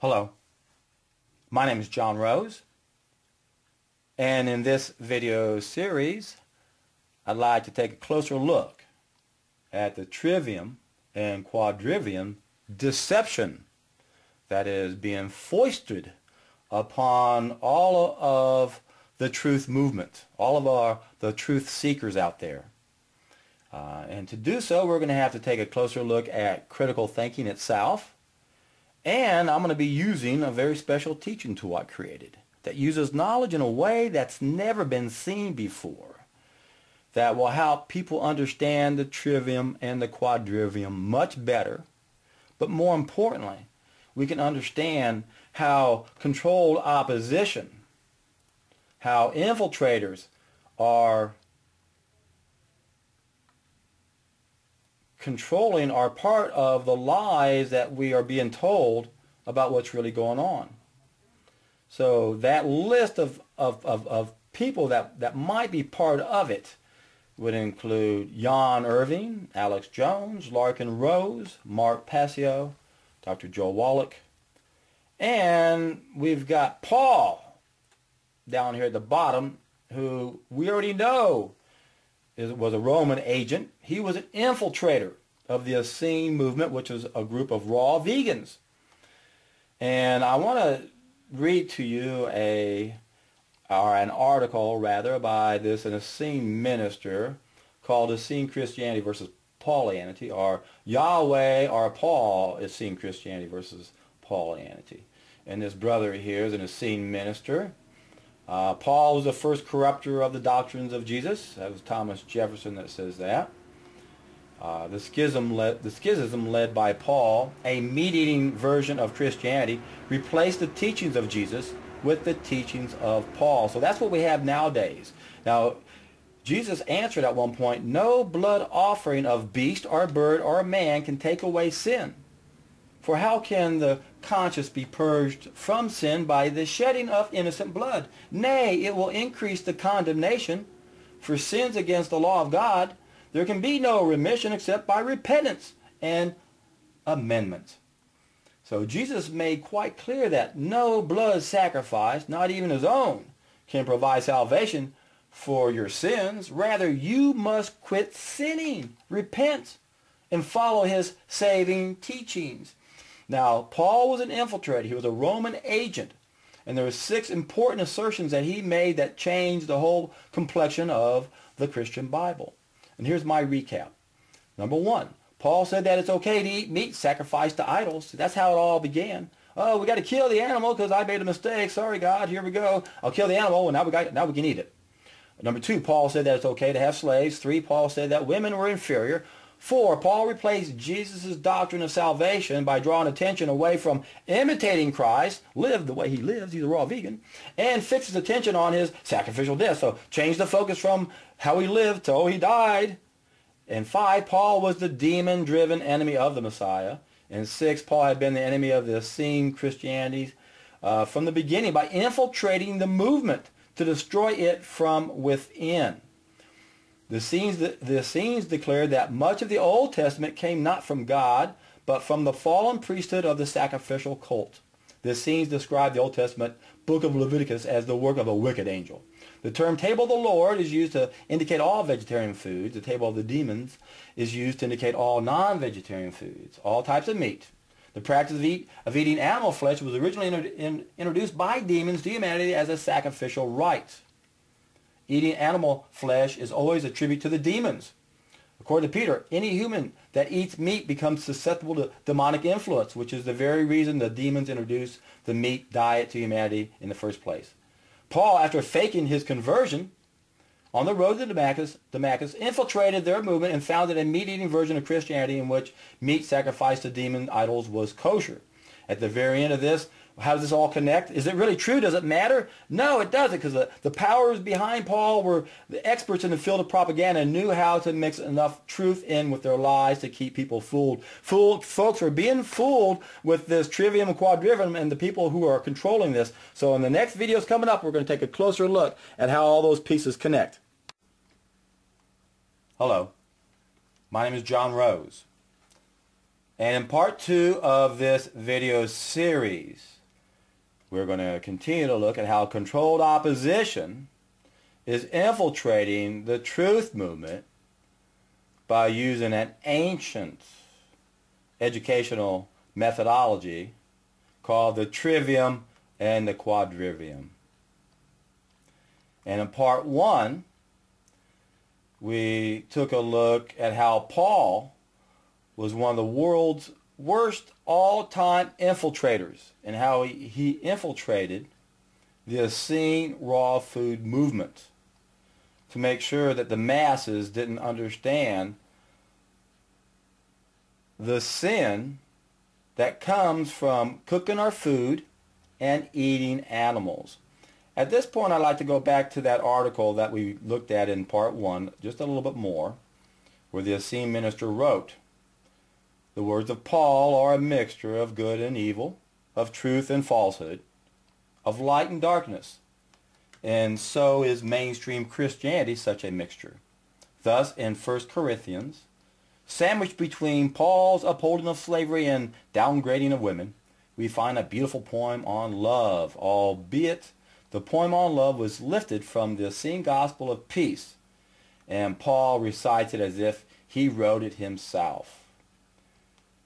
Hello, my name is John Rose, and in this video series I'd like to take a closer look at the Trivium and Quadrivium Deception that is being foisted upon all of the truth movement, all of the truth seekers out there. And to do so, we're going to have to take a closer look at critical thinking itself. And I'm going to be using a very special teaching tool I created that uses knowledge in a way that's never been seen before, that will help people understand the trivium and the quadrivium much better. But more importantly, we can understand how controlled opposition, how infiltrators are controlling are part of the lies that we are being told about what's really going on. So that list of people that might be part of it would include Jan Irving, Alex Jones, Larkin Rose, Mark Passio, Dr. Joe Wallach, and we've got Paul down here at the bottom, who we already know was a Roman agent. He was an infiltrator of the Essene movement, which is a group of raw vegans. And I want to read to you an article by an Essene minister called Essene Christianity versus Paulianity, or Yahweh or Paul Essene Christianity versus Paulianity. And this brother here is an Essene minister. Paul was the first corrupter of the doctrines of Jesus. That was Thomas Jefferson that says that. The schism led by Paul, a meat-eating version of Christianity, replaced the teachings of Jesus with the teachings of Paul. So that's what we have nowadays. Now, Jesus answered at one point, "No blood offering of beast or bird or man can take away sin. For how can the conscience be purged from sin by the shedding of innocent blood? Nay, it will increase the condemnation. For sins against the law of God, there can be no remission except by repentance and amendment." So Jesus made quite clear that no blood sacrifice, not even his own, can provide salvation for your sins. Rather, you must quit sinning, repent, and follow his saving teachings. Now, Paul was an infiltrator. He was a Roman agent. And there were 6 important assertions that he made that changed the whole complexion of the Christian Bible. And here's my recap. Number 1, Paul said that it's okay to eat meat sacrificed to idols. That's how it all began. Oh, we got to kill the animal because I made a mistake. Sorry, God, here we go. I'll kill the animal, and now we can eat it. Number 2, Paul said that it's okay to have slaves. 3, Paul said that women were inferior. 4, Paul replaced Jesus' doctrine of salvation by drawing attention away from imitating Christ, live the way he lives, he's a raw vegan, and fixes attention on his sacrificial death. So change the focus from how he lived to, oh, he died. And 5, Paul was the demon-driven enemy of the Messiah. And 6, Paul had been the enemy of the Essene Christianity from the beginning by infiltrating the movement to destroy it from within. The Essenes declared that much of the Old Testament came not from God, but from the fallen priesthood of the sacrificial cult. The Essenes described the Old Testament book of Leviticus as the work of a wicked angel. The term table of the Lord is used to indicate all vegetarian foods. The table of the demons is used to indicate all non-vegetarian foods, all types of meat. The practice of eating animal flesh was originally introduced by demons to humanity as a sacrificial rite. Eating animal flesh is always a tribute to the demons. According to Peter, any human that eats meat becomes susceptible to demonic influence, which is the very reason the demons introduced the meat diet to humanity in the first place. Paul, after faking his conversion on the road to Damascus, infiltrated their movement and founded a meat-eating version of Christianity in which meat sacrificed to demon idols was kosher. At the very end of this, how does this all connect? Is it really true? Does it matter? No, it doesn't, because the powers behind Paul were the experts in the field of propaganda and knew how to mix enough truth in with their lies to keep people fooled. Folks are being fooled with this trivium and quadrivium and the people who are controlling this. So in the next videos coming up, we're going to take a closer look at how all those pieces connect. Hello, my name is John Rose. And in part 2 of this video series, we're going to continue to look at how controlled opposition is infiltrating the truth movement by using an ancient educational methodology called the Trivium and the Quadrivium. And in part 1, we took a look at how Paul was one of the world's worst all-time infiltrators and how he infiltrated the Essene raw food movement to make sure that the masses didn't understand the sin that comes from cooking our food and eating animals. At this point, I'd like to go back to that article that we looked at in part 1, just a little bit more, where the Essene minister wrote, "The words of Paul are a mixture of good and evil, of truth and falsehood, of light and darkness, and so is mainstream Christianity such a mixture. Thus, in 1 Corinthians, sandwiched between Paul's upholding of slavery and downgrading of women, we find a beautiful poem on love, albeit the poem on love was lifted from the Essene gospel of peace, and Paul recites it as if he wrote it himself."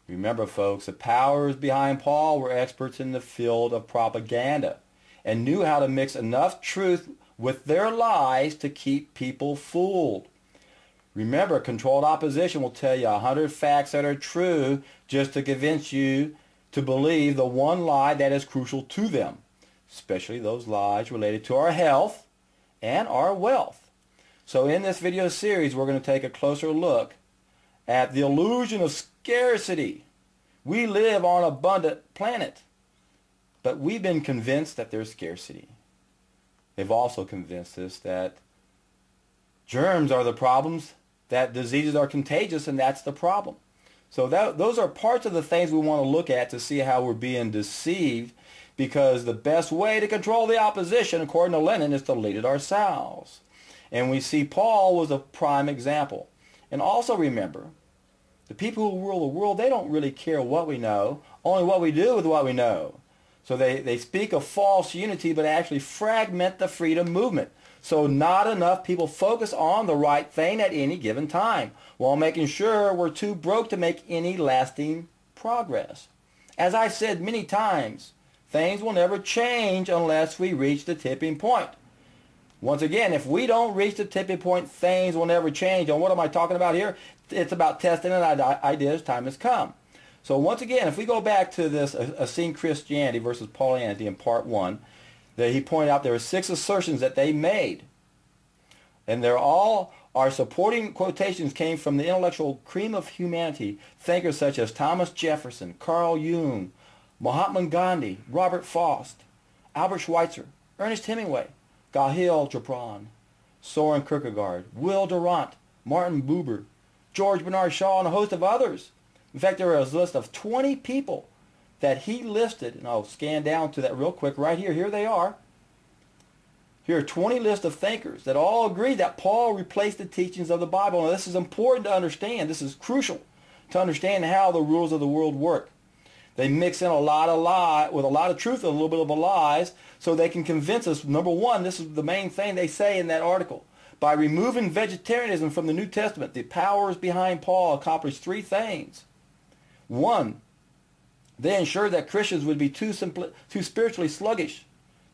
Remember, folks, the powers behind Paul were experts in the field of propaganda and knew how to mix enough truth with their lies to keep people fooled. Remember, controlled opposition will tell you 100 facts that are true just to convince you to believe the one lie that is crucial to them, especially those lies related to our health and our wealth. So in this video series, we're going to take a closer look at the illusion of scarcity. We live on an abundant planet, but we've been convinced that there's scarcity. They've also convinced us that germs are the problems, that diseases are contagious, and that's the problem. So those are parts of the things we want to look at to see how we're being deceived, because the best way to control the opposition, according to Lenin, is to lead it ourselves. And we see Paul was a prime example. And also remember, the people who rule the world, they don't really care what we know, only what we do with what we know. So they speak of false unity, but actually fragment the freedom movement. So not enough people focus on the right thing at any given time, while making sure we're too broke to make any lasting progress. As I've said many times, things will never change unless we reach the tipping point. Once again, if we don't reach the tipping point, things will never change. And what am I talking about here? It's about testing an idea as time has come. So once again, if we go back to this Essene Christianity versus Paulianity in part 1, that he pointed out there were 6 assertions that they made. And they're all, our supporting quotations came from the intellectual cream of humanity, thinkers such as Thomas Jefferson, Carl Jung, Mahatma Gandhi, Robert Frost, Albert Schweitzer, Ernest Hemingway, Kahlil Gibran, Soren Kierkegaard, Will Durant, Martin Buber, George Bernard Shaw, and a host of others. In fact, there was a list of 20 people that he listed, and I'll scan down to that real quick right here. Here they are. Here are 20 lists of thinkers that all agree that Paul replaced the teachings of the Bible. Now, this is important to understand. This is crucial to understand how the rules of the world work. They mix in a lot of lie with a lot of truth and a little bit of a lies so they can convince us. Number one, this is the main thing they say in that article. By removing vegetarianism from the New Testament, the powers behind Paul accomplished 3 things. 1, they ensured that Christians would be too spiritually sluggish,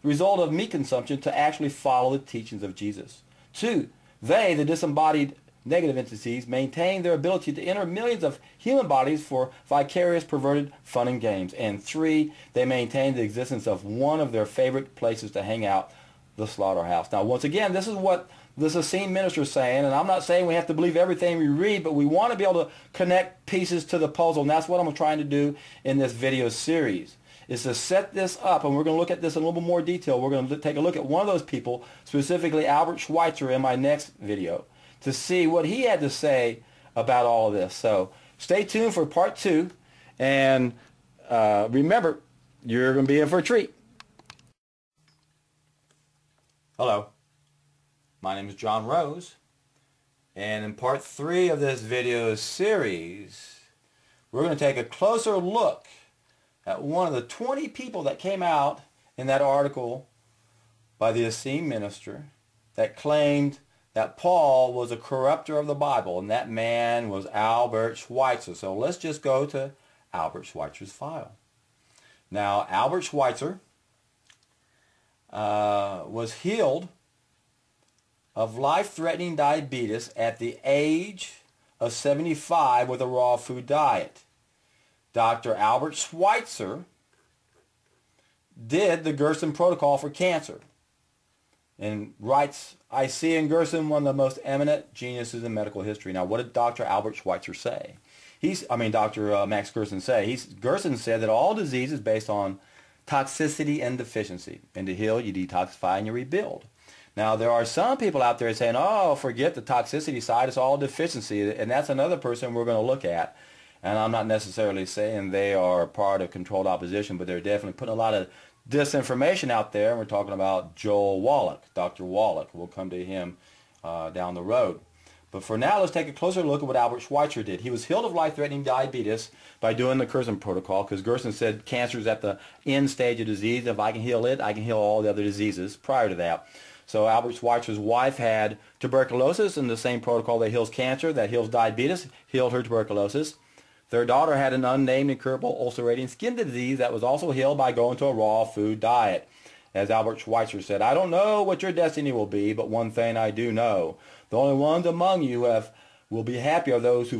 the result of meat consumption, to actually follow the teachings of Jesus. 2, they, the disembodied negative entities, maintained their ability to enter millions of human bodies for vicarious, perverted fun and games. And 3, they maintained the existence of one of their favorite places to hang out, the slaughterhouse. Now, once again, this is what this Essene minister is saying, and I'm not saying we have to believe everything we read, but we want to be able to connect pieces to the puzzle, and that's what I'm trying to do in this video series, is to set this up, and we're going to look at this in a little bit more detail. We're going to take a look at one of those people, specifically Albert Schweitzer, in my next video, to see what he had to say about all of this. So stay tuned for part 2, and remember, you're going to be in for a treat. Hello. My name is John Rose, and in part 3 of this video series, we're going to take a closer look at one of the 20 people that came out in that article by the esteemed minister that claimed that Paul was a corrupter of the Bible, and that man was Albert Schweitzer. So let's just go to Albert Schweitzer's file. Now, Albert Schweitzer was healed of life-threatening diabetes at the age of 75 with a raw food diet. Dr. Albert Schweitzer did the Gerson protocol for cancer and writes, I see in Gerson one of the most eminent geniuses in medical history. Now, what did Dr. Albert Schweitzer say? Dr. Max Gerson say? Gerson said that all disease is based on toxicity and deficiency. And to heal, you detoxify and you rebuild. Now, there are some people out there saying, oh, forget the toxicity side, it's all deficiency. And that's another person we're going to look at. And I'm not necessarily saying they are part of controlled opposition, but they're definitely putting a lot of disinformation out there. And we're talking about Joel Wallach, Dr. Wallach. We'll come to him down the road. But for now, let's take a closer look at what Albert Schweitzer did. He was healed of life-threatening diabetes by doing the Gerson protocol, because Gerson said cancer is at the end stage of disease. If I can heal it, I can heal all the other diseases prior to that. So Albert Schweitzer's wife had tuberculosis, and the same protocol that heals cancer, that heals diabetes, healed her tuberculosis. Their daughter had an unnamed incurable ulcerating skin disease that was also healed by going to a raw food diet. As Albert Schweitzer said, I don't know what your destiny will be, but one thing I do know. The only ones among you will be happy are those who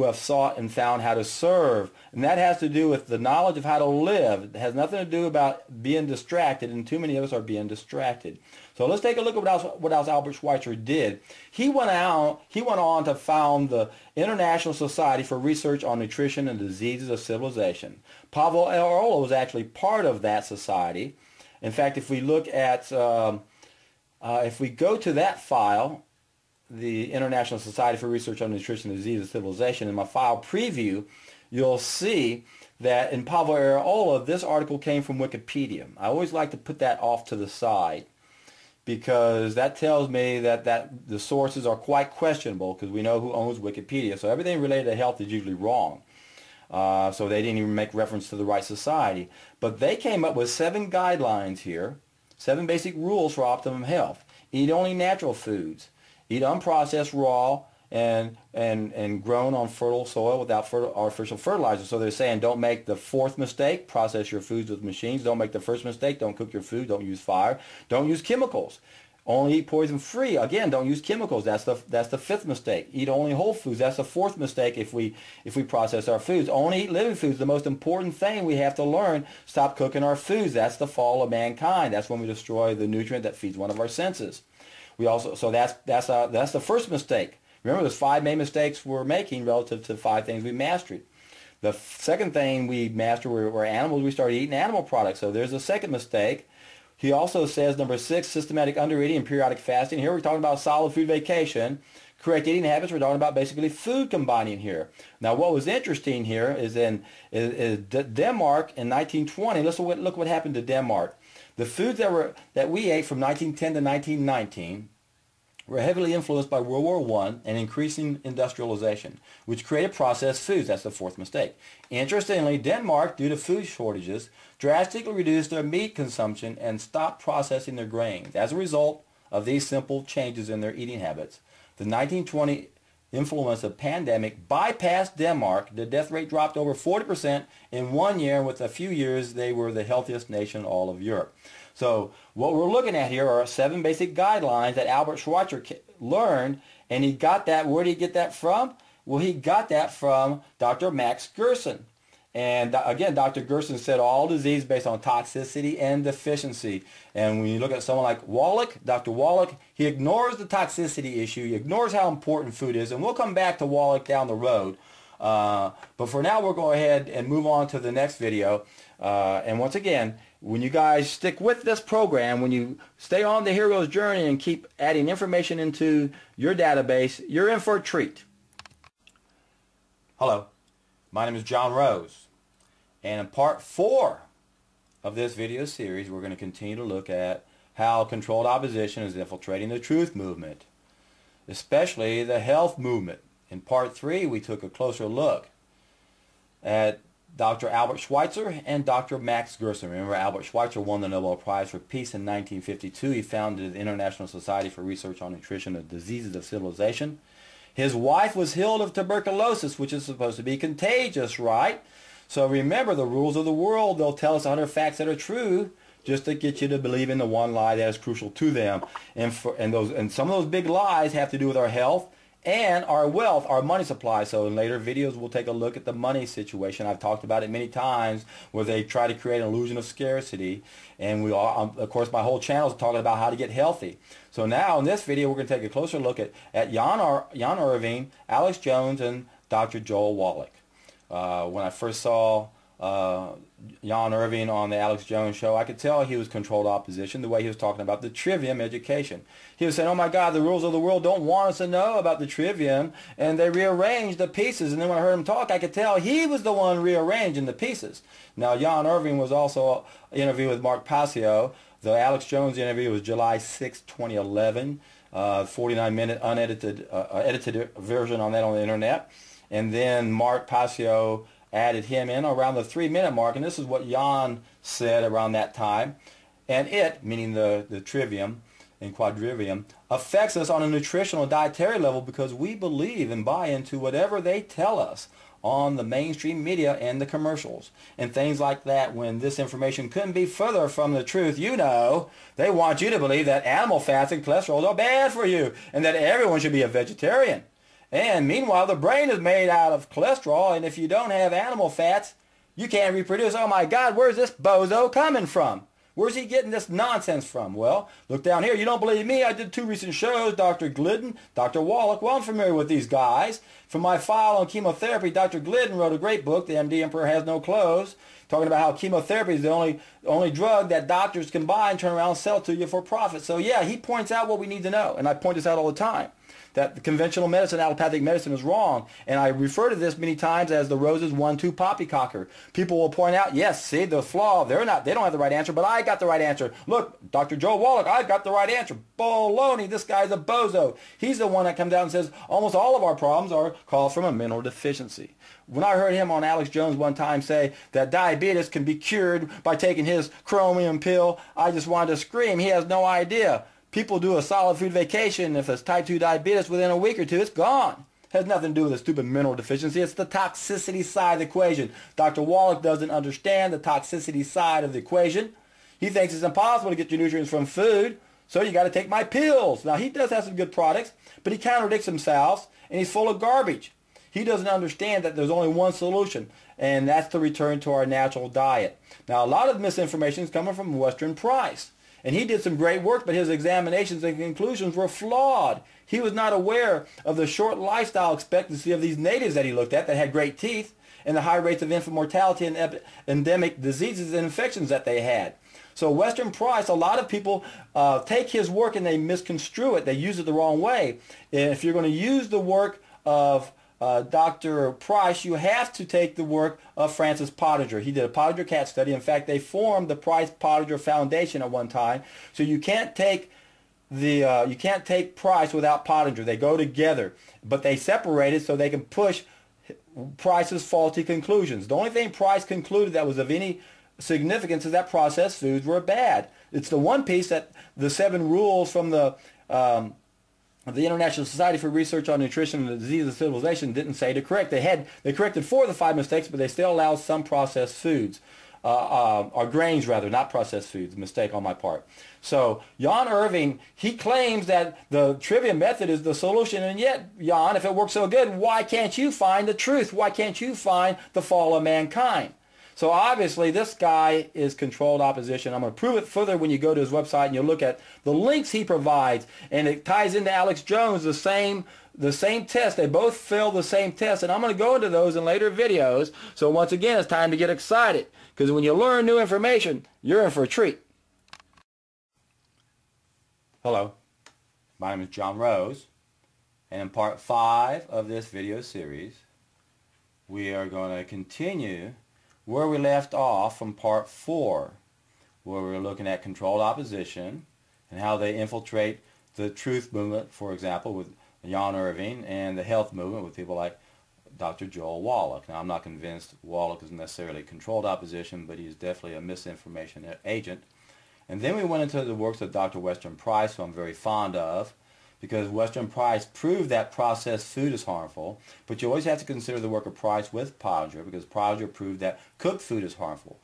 have sought and found how to serve. And that has to do with the knowledge of how to live. It has nothing to do about being distracted, and too many of us are being distracted. So let's take a look at what else Albert Schweitzer did. He went on to found the International Society for Research on Nutrition and Diseases of Civilization. Pavel Areola was actually part of that society. In fact, if we look at, if we go to that file, the International Society for Research on Nutrition and Diseases of Civilization, in my file preview, you'll see that in Pavel Areola, this article came from Wikipedia. I always like to put that off to the side, because that tells me that the sources are quite questionable, because we know who owns Wikipedia. So everything related to health is usually wrong. So they didn't even make reference to the right society. But they came up with 7 guidelines here, 7 basic rules for optimum health. Eat only natural foods. Eat unprocessed, raw, and grown on fertile soil without artificial fertilizer. So they're saying don't make the 4th mistake, process your foods with machines. Don't make the 1st mistake, don't cook your food, don't use fire. Don't use chemicals. Only eat poison-free. Again, don't use chemicals. That's the 5th mistake. Eat only whole foods. That's the 4th mistake if we process our foods. Only eat living foods. The most important thing we have to learn, stop cooking our foods. That's the fall of mankind. That's when we destroy the nutrient that feeds one of our senses. So that's the 1st mistake. Remember, there's 5 main mistakes we're making relative to 5 things we mastered. The 2nd thing we mastered were animals. We started eating animal products. So there's the 2nd mistake. He also says, number 6, systematic undereating and periodic fasting. Here we're talking about solid food vacation. Correct eating habits, we're talking about basically food combining here. Now, what was interesting here is Denmark in 1920. Let's look what happened to Denmark. The foods that we ate from 1910 to 1919 were heavily influenced by World War I and increasing industrialization, which created processed foods. That's the 4th mistake. Interestingly, Denmark, due to food shortages, drastically reduced their meat consumption and stopped processing their grains. As a result of these simple changes in their eating habits, the 1920 influence of pandemic bypassed Denmark. The death rate dropped over 40% in 1 year, and with a few years, they were the healthiest nation in all of Europe. So what we're looking at here are 7 basic guidelines that Albert Schweitzer learned, and he got that. Where did he get that from? Well, he got that from Dr. Max Gerson. And again, Dr. Gerson said all disease is based on toxicity and deficiency. And when you look at someone like Wallach, Dr. Wallach, he ignores the toxicity issue. He ignores how important food is. And we'll come back to Wallach down the road. But for now, we'll go ahead and move on to the next video. And once again, when you guys stick with this program, when you stay on the hero's journey and keep adding information into your database, you're in for a treat. Hello, my name is John Rose, and in part 4 of this video series, we're going to continue to look at how controlled opposition is infiltrating the truth movement, especially the health movement. In part 3, we took a closer look at Dr. Albert Schweitzer and Dr. Max Gerson. Remember, Albert Schweitzer won the Nobel Prize for Peace in 1952. He founded the International Society for Research on Nutrition and Diseases of Civilization. His wife was healed of tuberculosis, which is supposed to be contagious, right? So remember, the rules of the world, they'll tell us 100 facts that are true just to get you to believe in the one lie that is crucial to them. And some of those big lies have to do with our health and our wealth, our money supply. So in later videos, we'll take a look at the money situation. I've talked about it many times, where they try to create an illusion of scarcity. And of course, my whole channel is talking about how to get healthy. So now in this video, we're going to take a closer look at Jan Irving, Alex Jones, and Dr. Joel Wallach. When I first saw Jan Irving on the Alex Jones show, I could tell he was controlled opposition, the way he was talking about the trivium education. He was saying, oh my God, the rules of the world don't want us to know about the trivium, and they rearranged the pieces. And then when I heard him talk, I could tell he was the one rearranging the pieces. Now, Jan Irving was also interviewed with Mark Passio. The Alex Jones interview was July 6, 2011, 49-minute unedited edited version on that on the internet. And then Mark Passio added him in around the 3-minute mark, and this is what Jan said around that time. And it, meaning the trivium and quadrivium, affects us on a nutritional dietary level because we believe and buy into whatever they tell us on the mainstream media and the commercials and things like that, when this information couldn't be further from the truth. You know, they want you to believe that animal fats and cholesterol are bad for you and that everyone should be a vegetarian. And meanwhile, the brain is made out of cholesterol, and if you don't have animal fats, you can't reproduce. Oh my God, where's this bozo coming from? Where's he getting this nonsense from? Well, look down here. You don't believe me? I did 2 recent shows, Dr. Glidden, Dr. Wallach. Well, I'm familiar with these guys. From my file on chemotherapy, Dr. Glidden wrote a great book, The MD Emperor Has No Clothes, talking about how chemotherapy is the only drug that doctors can buy and turn around and sell to you for profit. So yeah, he points out what we need to know, and I point this out all the time, that the conventional medicine, allopathic medicine, is wrong. And I refer to this many times as the Rose's 1-2 poppycocker. People will point out, yes, see, the flaw, they don't have the right answer, but I got the right answer. Look, Dr. Joel Wallach, I got the right answer. Baloney, this guy's a bozo. He's the one that comes out and says almost all of our problems are caused from a mineral deficiency. When I heard him on Alex Jones one time say that diabetes can be cured by taking his chromium pill, I just wanted to scream. He has no idea. People do a solid food vacation. If it's type 2 diabetes, within a week or 2, it's gone. It has nothing to do with a stupid mineral deficiency. It's the toxicity side of the equation. Dr. Wallach doesn't understand the toxicity side of the equation. He thinks it's impossible to get your nutrients from food, so you got to take my pills. Now, he does have some good products, but he contradicts himself, and he's full of garbage. He doesn't understand that there's only one solution, and that's to return to our natural diet. Now, a lot of misinformation is coming from Western Price. And he did some great work, but his examinations and conclusions were flawed. He was not aware of the short lifestyle expectancy of these natives that he looked at that had great teeth, and the high rates of infant mortality and endemic diseases and infections that they had. So Western Price, a lot of people take his work and they misconstrue it. They use it the wrong way. And if you're going to use the work of Dr. Price, you have to take the work of Francis Pottinger. He did a Pottinger cat study. In fact, they formed the Price-Pottinger Foundation at one time. So you can't take Price without Pottinger. They go together, but they separated so they can push Price's faulty conclusions. The only thing Price concluded that was of any significance is that processed foods were bad. It's the one piece that the 7 rules from the International Society for Research on Nutrition and Diseases of Civilization didn't say to correct. They corrected 4 of the 5 mistakes, but they still allowed some processed foods, or grains rather, not processed foods. Mistake on my part. So Jan Irving, he claims that the trivium method is the solution, and yet, Jan, if it works so good, why can't you find the truth? Why can't you find the fall of mankind? So obviously this guy is controlled opposition. I'm going to prove it further when you go to his website and you look at the links he provides, and it ties into Alex Jones, the same test. They both fail the same test, and I'm going to go into those in later videos. So once again, it's time to get excited, because when you learn new information, you're in for a treat. Hello, my name is John Rose, and in part 5 of this video series, we are going to continue where we left off from part 4, where we were looking at controlled opposition and how they infiltrate the truth movement, for example, with Jan Irving, and the health movement with people like Dr. Joel Wallach. Now, I'm not convinced Wallach is necessarily controlled opposition, but he's definitely a misinformation agent. And then we went into the works of Dr. Western Price, who I'm very fond of, because Western Price proved that processed food is harmful, but you always have to consider the work of Price with Pottinger, because Pottinger proved that cooked food is harmful.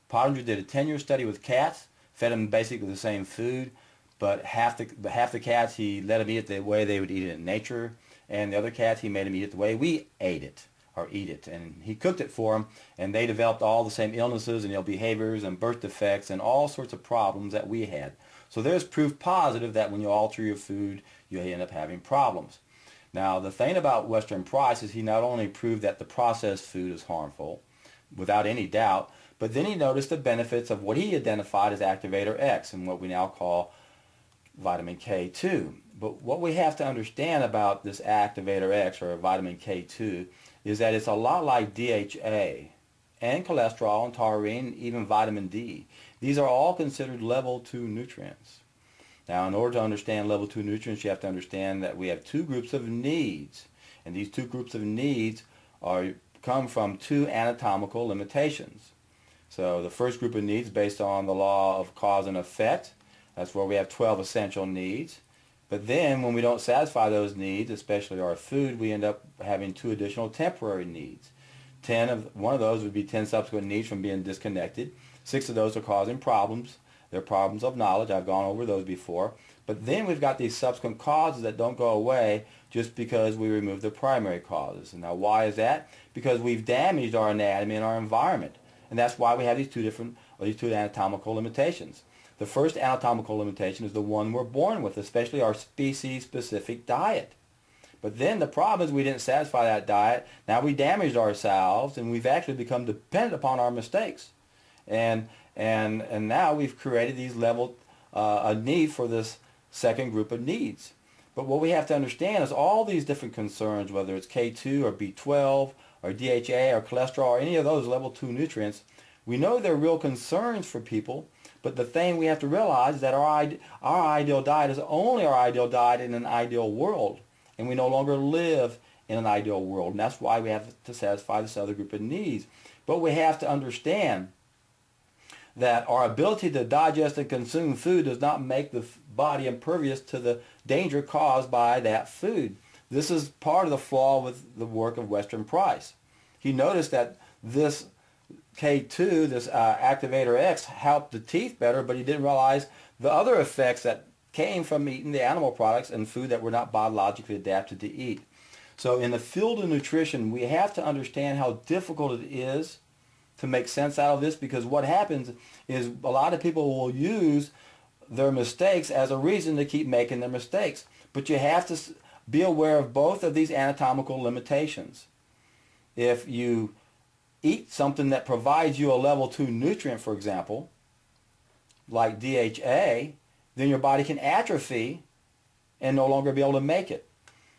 Pottinger did a 10-year study with cats, fed them basically the same food, but half the cats he let them eat it the way they would eat it in nature, and the other cats he made them eat it the way we ate it, or eat it. And he cooked it for them, and they developed all the same illnesses and ill behaviors and birth defects and all sorts of problems that we had. So there's proof positive that when you alter your food, you end up having problems. Now, the thing about Western Price is he not only proved that the processed food is harmful, without any doubt, but then he noticed the benefits of what he identified as activator X and what we now call vitamin K2. But what we have to understand about this activator X, or vitamin K2, is that it's a lot like DHA and cholesterol and taurine, even vitamin D. These are all considered level 2 nutrients. Now, in order to understand level 2 nutrients, you have to understand that we have two groups of needs. And these two groups of needs come from two anatomical limitations. So the first group of needs, based on the law of cause and effect, that's where we have 12 essential needs. But then when we don't satisfy those needs, especially our food, we end up having 2 additional temporary needs. One of those would be 10 subsequent needs from being disconnected. 6 of those are causing problems. They're problems of knowledge. I've gone over those before. But then we've got these subsequent causes that don't go away just because we remove the primary causes. And now why is that? Because we've damaged our anatomy and our environment. And that's why we have these two anatomical limitations. The first anatomical limitation is the one we're born with, especially our species-specific diet. But then the problem is we didn't satisfy that diet. Now we damaged ourselves, and we've actually become dependent upon our mistakes. And now we've created these a need for this second group of needs. But what we have to understand is all these different concerns, whether it's K2 or B12 or DHA or cholesterol or any of those level 2 nutrients, we know they're real concerns for people. But the thing we have to realize is that our ideal diet is only our ideal diet in an ideal world. And we no longer live in an ideal world. And that's why we have to satisfy this other group of needs. But we have to understand that our ability to digest and consume food does not make the body impervious to the danger caused by that food. This is part of the flaw with the work of Western Price. He noticed that this K2, this activator X, helped the teeth better, but he didn't realize the other effects that came from eating the animal products and food that were not biologically adapted to eat. So in the field of nutrition, we have to understand how difficult it is to make sense out of this, because what happens is a lot of people will use their mistakes as a reason to keep making their mistakes. But you have to be aware of both of these anatomical limitations. If you eat something that provides you a level 2 nutrient, for example, like DHA, then your body can atrophy and no longer be able to make it.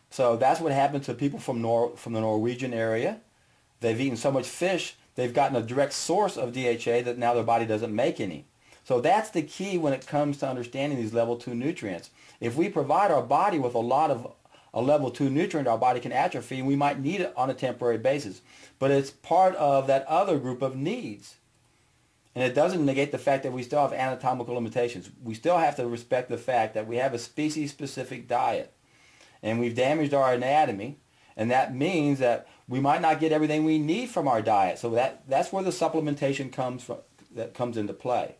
So that's what happened to people from the Norwegian area. They've eaten so much fish, they've gotten a direct source of DHA that now their body doesn't make any. So that's the key when it comes to understanding these level 2 nutrients. If we provide our body with a lot of a level 2 nutrient, our body can atrophy, and we might need it on a temporary basis. But it's part of that other group of needs. And it doesn't negate the fact that we still have anatomical limitations. We still have to respect the fact that we have a species-specific diet. And we've damaged our anatomy. And that means that we might not get everything we need from our diet. So that's where the supplementation comes into play.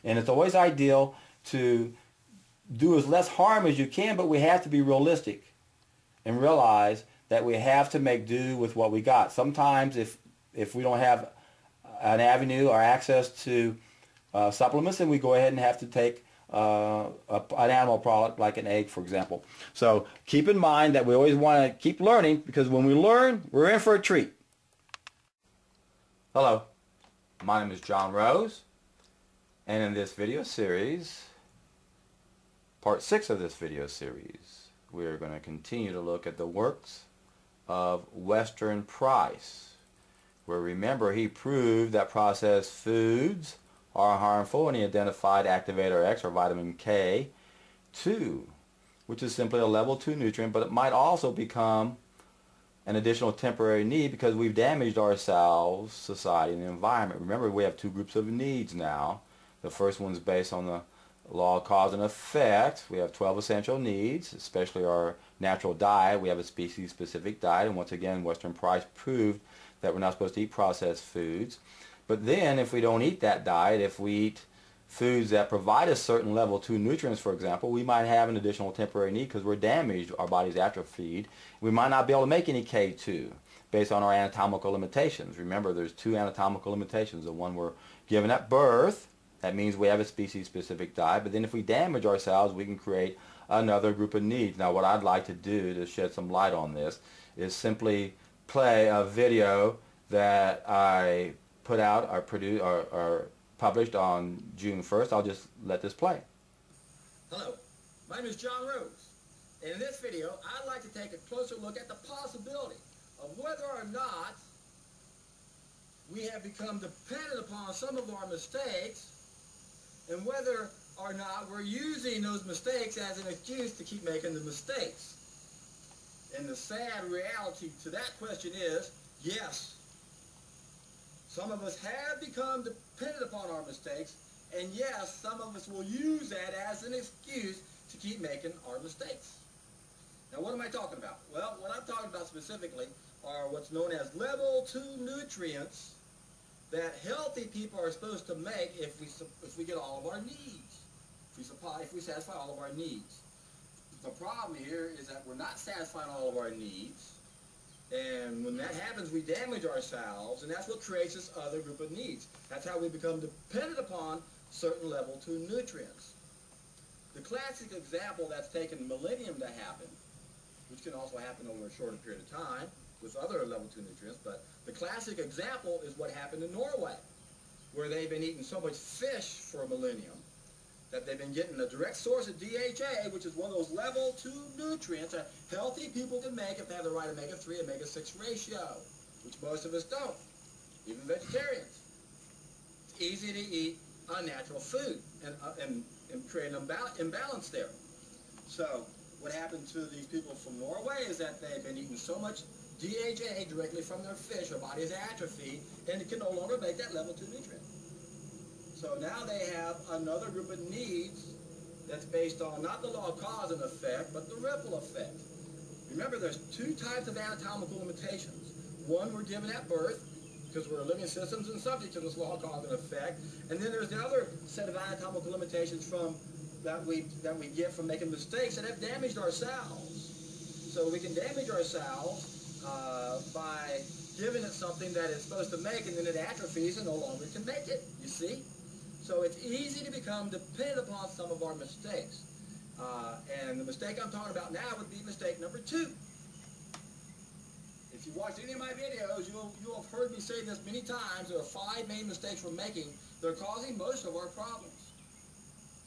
And it's always ideal to do as less harm as you can, but we have to be realistic and realize that we have to make do with what we got. Sometimes if we don't have an avenue or access to supplements, then we go ahead and have to take an animal product like an egg, for example. So keep in mind that we always want to keep learning, because when we learn, we're in for a treat. Hello, my name is John Rose, and in this video series, part 6 of this video series, we're going to continue to look at the works of Western Price, where, remember, he proved that processed foods are harmful, and he identified activator X, or vitamin K2, which is simply a level 2 nutrient, but it might also become an additional temporary need because we've damaged ourselves, society, and the environment. Remember, we have two groups of needs now. The first one's based on the law of cause and effect. We have 12 essential needs, especially our natural diet. We have a species-specific diet, and once again, Western Price proved that we're not supposed to eat processed foods. But then, if we don't eat that diet, if we eat foods that provide a certain level 2 nutrients, for example, we might have an additional temporary need because we're damaged, our body's atrophied. We might not be able to make any K2 based on our anatomical limitations. Remember, there's 2 anatomical limitations. The one we're given at birth, that means we have a species-specific diet, but then if we damage ourselves, we can create another group of needs. Now, what I'd like to do to shed some light on this is simply play a video that I put out or produced or published on June 1st. I'll just let this play. Hello, my name is John Rose, and in this video I'd like to take a closer look at the possibility of whether or not we have become dependent upon some of our mistakes and whether or not we're using those mistakes as an excuse to keep making the mistakes. And the sad reality to that question is, yes, some of us have become dependent upon our mistakes, and yes, some of us will use that as an excuse to keep making our mistakes. Now, what am I talking about? Well, what I'm talking about specifically are what's known as level 2 nutrients that healthy people are supposed to make if we get all of our needs, if we satisfy all of our needs. The problem here is that we're not satisfying all of our needs. And when that happens, we damage ourselves, and that's what creates this other group of needs. That's how we become dependent upon certain level 2 nutrients. The classic example that's taken millennium to happen, which can also happen over a shorter period of time with other level 2 nutrients, but the classic example is what happened in Norway, where they've been eating so much fish for a millennium that they've been getting a direct source of DHA, which is one of those level 2 nutrients that healthy people can make if they have the right omega-3, omega-6 ratio, which most of us don't, even vegetarians. It's easy to eat unnatural food and create an imbalance there. So what happened to these people from Norway is that they've been eating so much DHA directly from their fish, their body is atrophied, and it can no longer make that level 2 nutrient. So now they have another group of needs that's based on not the law of cause and effect, but the ripple effect. Remember, there's 2 types of anatomical limitations. One we're given at birth, because we're living systems and subject to this law of cause and effect. And then there's the other set of anatomical limitations that we get from making mistakes that have damaged ourselves. So we can damage ourselves by giving it something that it's supposed to make, and then it atrophies and no longer can make it, you see? So it's easy to become dependent upon some of our mistakes. And the mistake I'm talking about now would be mistake number 2. If you watched any of my videos, you'll have heard me say this many times. There are 5 main mistakes we're making that are causing most of our problems.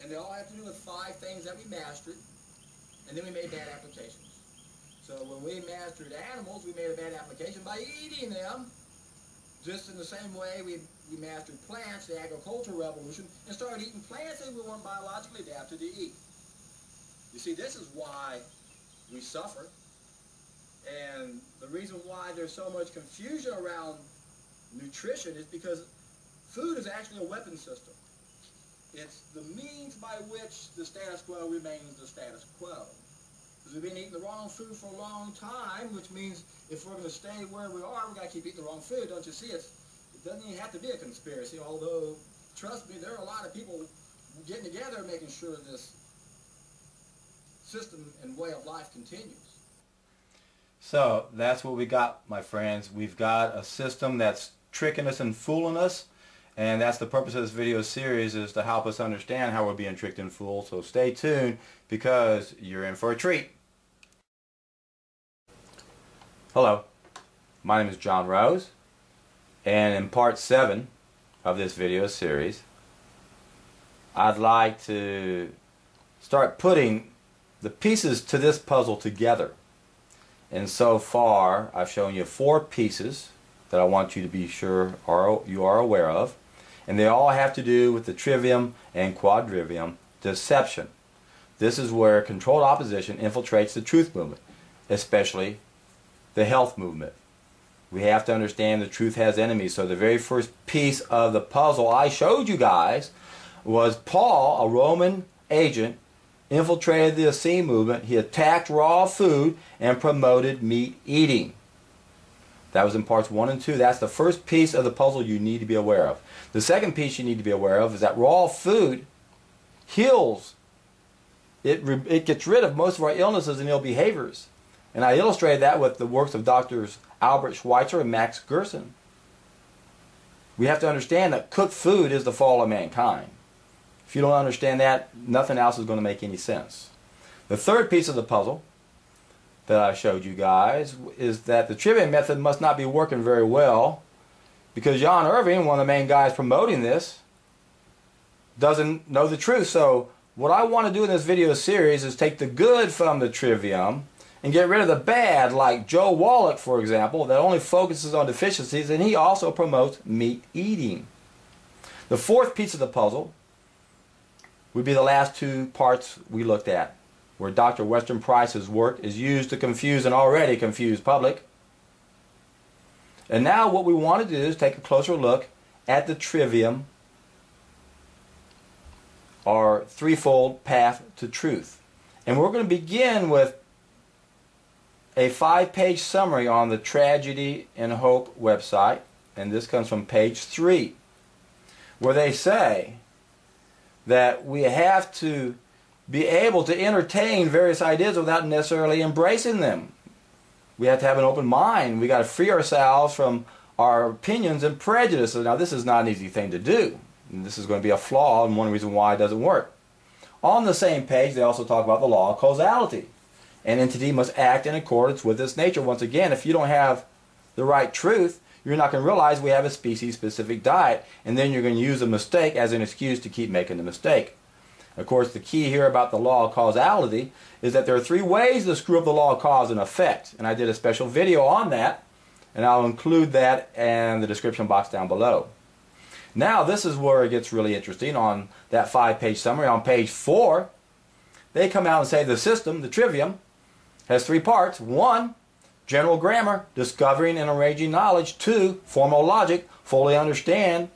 And they all have to do with 5 things that we mastered, and then we made bad applications. So when we mastered animals, we made a bad application by eating them, just in the same way we mastered plants, the agricultural revolution, and started eating plants that we weren't biologically adapted to eat. You see, this is why we suffer. And the reason why there's so much confusion around nutrition is because food is actually a weapon system. It's the means by which the status quo remains the status quo. Because we've been eating the wrong food for a long time, which means if we're going to stay where we are, we've got to keep eating the wrong food. Don't you see? It doesn't even have to be a conspiracy, although, trust me, there are a lot of people getting together and making sure this system and way of life continues. So that's what we got, my friends. We've got a system that's tricking us and fooling us, and that's the purpose of this video series, is to help us understand how we're being tricked and fooled. So stay tuned, because you're in for a treat. Hello, my name is John Rose, and in part 7 of this video series, I'd like to start putting the pieces to this puzzle together. And so far, I've shown you 4 pieces that I want you to be sure you are aware of. And they all have to do with the Trivium and Quadrivium Deception. This is where controlled opposition infiltrates the truth movement, especially the health movement. We have to understand the truth has enemies. So the very first piece of the puzzle I showed you guys was Paul, a Roman agent, infiltrated the Essene movement. He attacked raw food and promoted meat eating. That was in parts 1 and 2. That's the first piece of the puzzle you need to be aware of. The second piece you need to be aware of is that raw food heals. It gets rid of most of our illnesses and ill behaviors. And I illustrated that with the works of Drs. Albert Schweitzer and Max Gerson. We have to understand that cooked food is the fall of mankind. If you don't understand that, nothing else is going to make any sense. The third piece of the puzzle that I showed you guys is that the Trivium method must not be working very well because John Irving, one of the main guys promoting this, doesn't know the truth. So what I want to do in this video series is take the good from the Trivium and get rid of the bad, like Joe Wallach, for example, that only focuses on deficiencies, and he also promotes meat eating. The fourth piece of the puzzle would be the last two parts we looked at, where Dr. Weston Price's work is used to confuse an already confused public. And now what we want to do is take a closer look at the Trivium, our threefold path to truth. And we're going to begin with a 5-page summary on the Tragedy and Hope website, and this comes from page 3, where they say that we have to be able to entertain various ideas without necessarily embracing them. We have to have an open mind. We got to free ourselves from our opinions and prejudices. Now, this is not an easy thing to do. And this is going to be a flaw and one reason why it doesn't work. On the same page, they also talk about the law of causality. An entity must act in accordance with its nature. Once again, if you don't have the right truth, you're not going to realize we have a species-specific diet, and then you're going to use a mistake as an excuse to keep making the mistake. Of course, the key here about the law of causality is that there are 3 ways to screw up the law of cause and effect, and I did a special video on that, and I'll include that in the description box down below. Now, this is where it gets really interesting on that 5-page summary. On page 4, they come out and say the system, the Trivium, has 3 parts. 1, general grammar, discovering and arranging knowledge. 2, formal logic, fully understand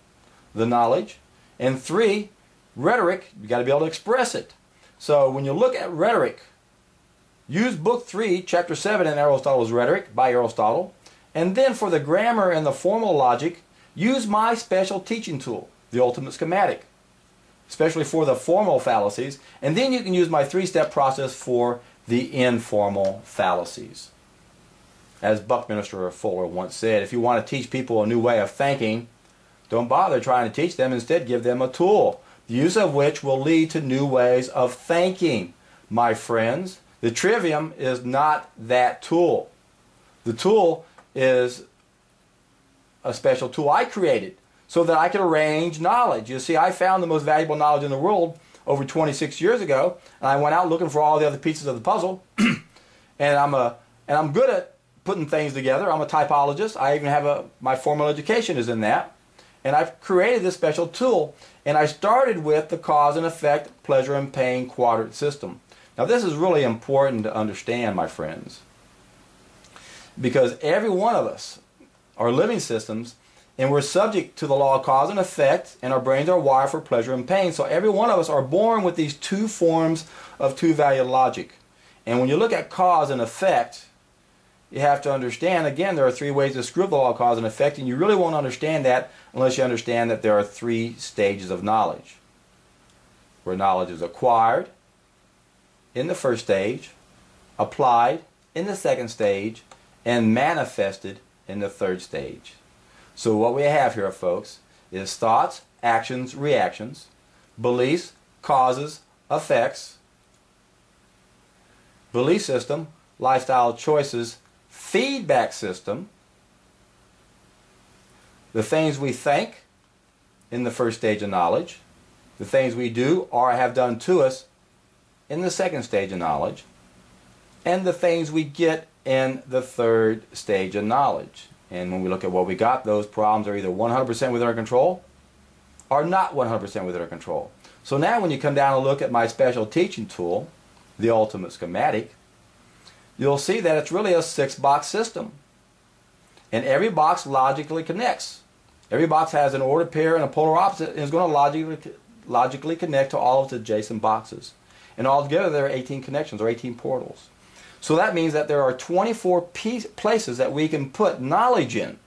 the knowledge. And 3, rhetoric, you got to be able to express it. So when you look at rhetoric, use book 3, chapter 7 in Aristotle's Rhetoric by Aristotle. And then for the grammar and the formal logic, use my special teaching tool, the ultimate schematic, especially for the formal fallacies. And then you can use my 3-step process for the informal fallacies. As Buckminster Fuller once said, if you want to teach people a new way of thinking, don't bother trying to teach them. Instead, give them a tool, the use of which will lead to new ways of thinking. My friends, the Trivium is not that tool. The tool is a special tool I created so that I could arrange knowledge. You see, I found the most valuable knowledge in the world over 26 years ago, and I went out looking for all the other pieces of the puzzle. and I'm good at putting things together. I'm a typologist. I even have my formal education is in that. And I've created this special tool, and I started with the cause and effect, pleasure and pain quadrant system. Now, this is really important to understand, my friends, because every one of us are living systems, and we're subject to the law of cause and effect, and our brains are wired for pleasure and pain. So every one of us are born with these 2 forms of 2-valued logic. And when you look at cause and effect, you have to understand, again, there are 3 ways to screw up the law of cause and effect, and you really won't understand that unless you understand that there are 3 stages of knowledge. Where knowledge is acquired in the first stage, applied in the 2nd stage, and manifested in the 3rd stage. So what we have here, folks, is thoughts, actions, reactions, beliefs, causes, effects, belief system, lifestyle choices, feedback system, the things we think in the 1st stage of knowledge, the things we do or have done to us in the 2nd stage of knowledge, and the things we get in the 3rd stage of knowledge. And when we look at what we got, those problems are either 100% within our control or not 100% within our control. So now when you come down and look at my special teaching tool, the ultimate schematic, you'll see that it's really a 6-box system. And every box logically connects. Every box has an ordered pair and a polar opposite and is going to logically connect to all of its adjacent boxes. And altogether there are 18 connections or 18 portals. So that means that there are 24 places that we can put knowledge in.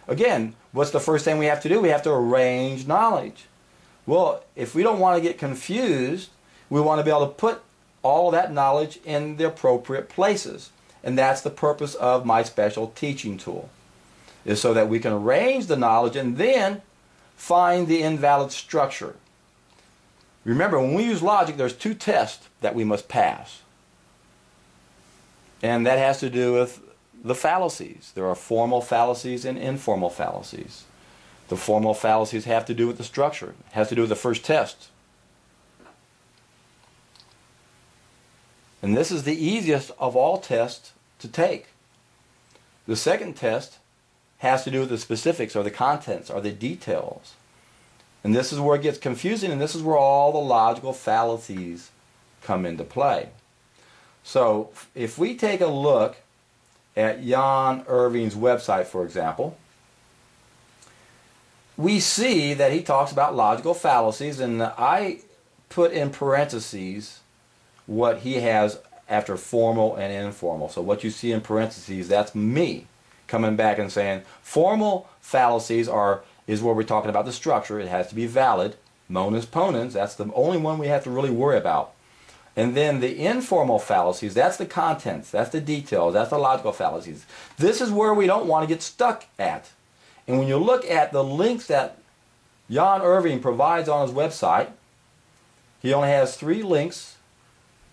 Again, what's the first thing we have to do? We have to arrange knowledge. Well, if we don't want to get confused, we want to be able to put all that knowledge in the appropriate places. And that's the purpose of my special teaching tool, is so that we can arrange the knowledge and then find the invalid structure. Remember, when we use logic, there's 2 tests that we must pass. And that has to do with the fallacies. There are formal fallacies and informal fallacies. The formal fallacies have to do with the structure. It has to do with the first test. And this is the easiest of all tests to take. The second test has to do with the specifics or the contents or the details. And this is where it gets confusing, and this is where all the logical fallacies come into play. So if we take a look at Jan Irving's website, for example, we see that he talks about logical fallacies, and I put in parentheses what he has after formal and informal. So what you see in parentheses, that's me coming back and saying formal fallacies is where we're talking about the structure. It has to be valid. Monus ponens, that's the only one we have to really worry about. And then the informal fallacies, that's the contents, that's the details, that's the logical fallacies. This is where we don't want to get stuck at. And when you look at the links that Jan Irving provides on his website, he only has 3 links,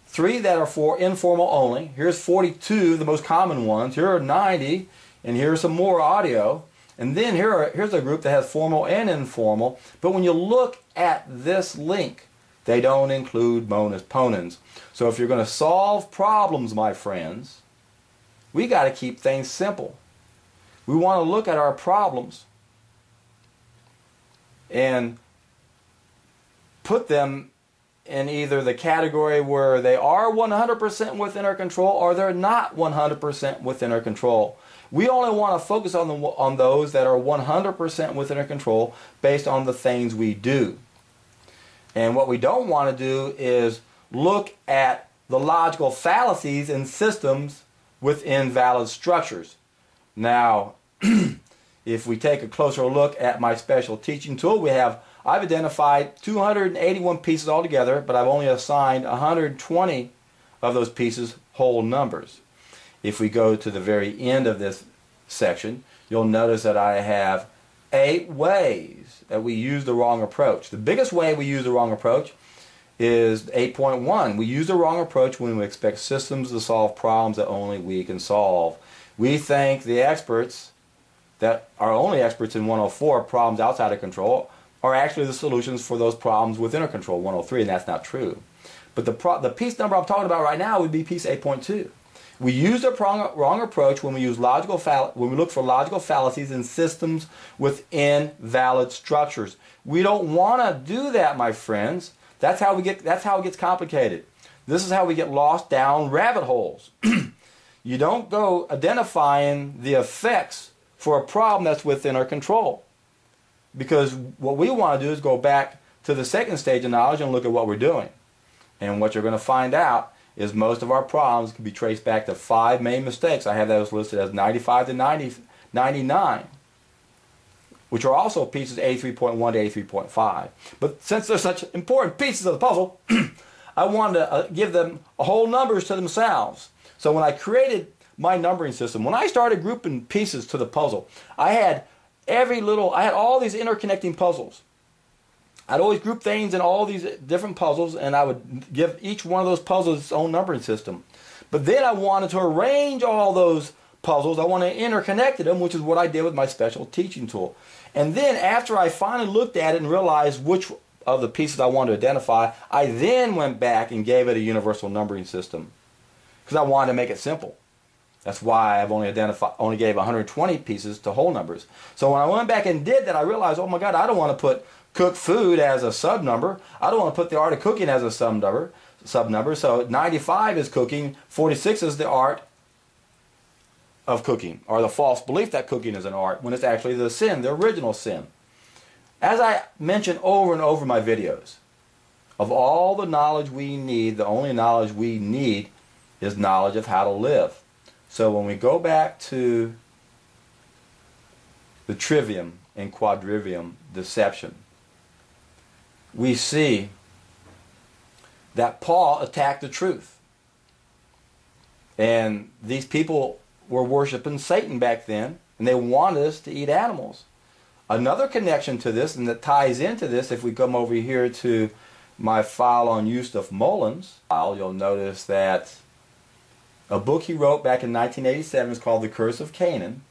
3 that are for informal only. Here's 42, the most common ones. Here are 90, and here's some more audio. And then here's a group that has formal and informal. But when you look at this link, they don't include monus ponens. So if you're going to solve problems, my friends, we got to keep things simple. We want to look at our problems and put them in either the category where they are 100% within our control or they're not 100% within our control. We only want to focus on those that are 100% within our control based on the things we do. And what we don't want to do is look at the logical fallacies in systems with invalid structures. Now, if we take a closer look at my special teaching tool, I've identified 281 pieces altogether, but I've only assigned 120 of those pieces whole numbers. If we go to the very end of this section, you'll notice that I have 8 ways that we use the wrong approach. The biggest way we use the wrong approach is 8.1. We use the wrong approach when we expect systems to solve problems that only we can solve. We think the experts that are only experts in 104, problems outside of control, are actually the solutions for those problems within our control, 103, and that's not true. But the piece number I'm talking about right now would be piece 8.2. We use the wrong approach when we look for logical fallacies in systems within valid structures. We don't want to do that, my friends. That's how it gets complicated. This is how we get lost down rabbit holes. You don't go identifying the effects for a problem that's within our control. Because what we want to do is go back to the second stage of knowledge and look at what we're doing. And what you're going to find out is most of our problems can be traced back to 5 main mistakes. I have those listed as 95 to 99, which are also pieces 83.1 to 83.5. But since they're such important pieces of the puzzle, I wanted to give them whole numbers to themselves. So when I created my numbering system, when I started grouping pieces to the puzzle, I had all these interconnecting puzzles. I'd always group things in all these different puzzles, and I would give each one of those puzzles its own numbering system. But then I wanted to arrange all those puzzles. I wanted to interconnect them, which is what I did with my special teaching tool. And then after I finally looked at it and realized which of the pieces I wanted to identify, I then went back and gave it a universal numbering system, because I wanted to make it simple. That's why I've only gave 120 pieces to whole numbers. So when I went back and did that, I realized, oh my God, I don't want to put cook food as a sub number. I don't want to put the art of cooking as a sub number. So 95 is cooking, 46 is the art, of cooking, or the false belief that cooking is an art, when it's actually the sin, the original sin. As I mentioned over and over in my videos, of all the knowledge we need, the only knowledge we need is knowledge of how to live. So when we go back to the Trivium and Quadrivium Deception, we see that Paul attacked the truth. And these people were worshiping Satan back then, and they wanted us to eat animals. Another connection to this, and that ties into this, if we come over here to my file on Eustace Mullins, you'll notice that a book he wrote back in 1987 is called The Curse of Canaan.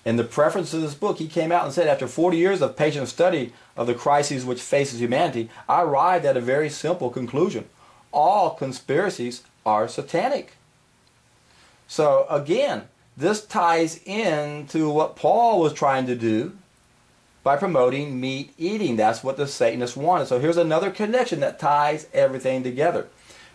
In the preface of this book, he came out and said, after 40 years of patient study of the crises which faces humanity, I arrived at a very simple conclusion. All conspiracies are satanic. So again, this ties into what Paul was trying to do by promoting meat eating. That's what the Satanists wanted. So here's another connection that ties everything together.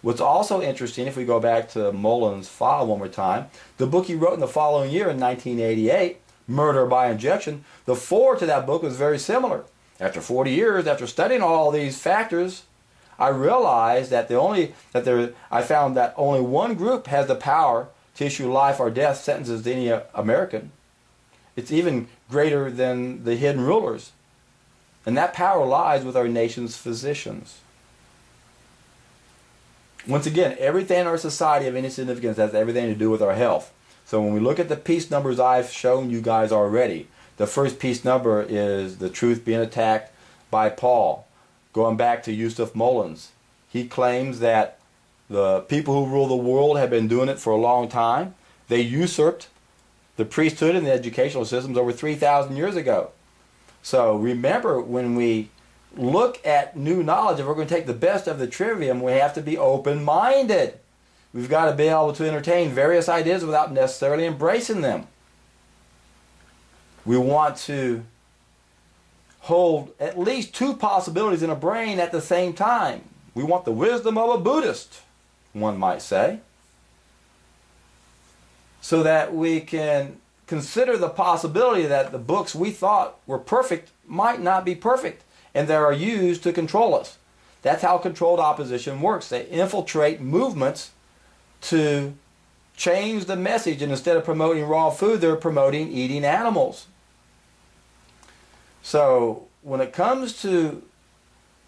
What's also interesting, if we go back to Mullins' file one more time, the book he wrote in the following year in 1988, Murder by Injection, the foreword to that book was very similar. After 40 years, after studying all these factors, I realized that I found that only one group has the power to issue life or death sentences to any American. It's even greater than the hidden rulers. And that power lies with our nation's physicians. Once again, everything in our society of any significance has everything to do with our health. So when we look at the piece numbers I've shown you guys already, the first piece number is the truth being attacked by Paul. Going back to Eustace Mullins, he claims that the people who rule the world have been doing it for a long time. They usurped the priesthood and the educational systems over 3,000 years ago. So remember, when we look at new knowledge, if we're going to take the best of the trivium, we have to be open-minded. We've got to be able to entertain various ideas without necessarily embracing them. We want to hold at least two possibilities in a brain at the same time. We want the wisdom of a Buddhist, one might say, so that we can consider the possibility that the books we thought were perfect might not be perfect, and they are used to control us. That's how controlled opposition works. They infiltrate movements to change the message, and instead of promoting raw food, they're promoting eating animals. So when it comes to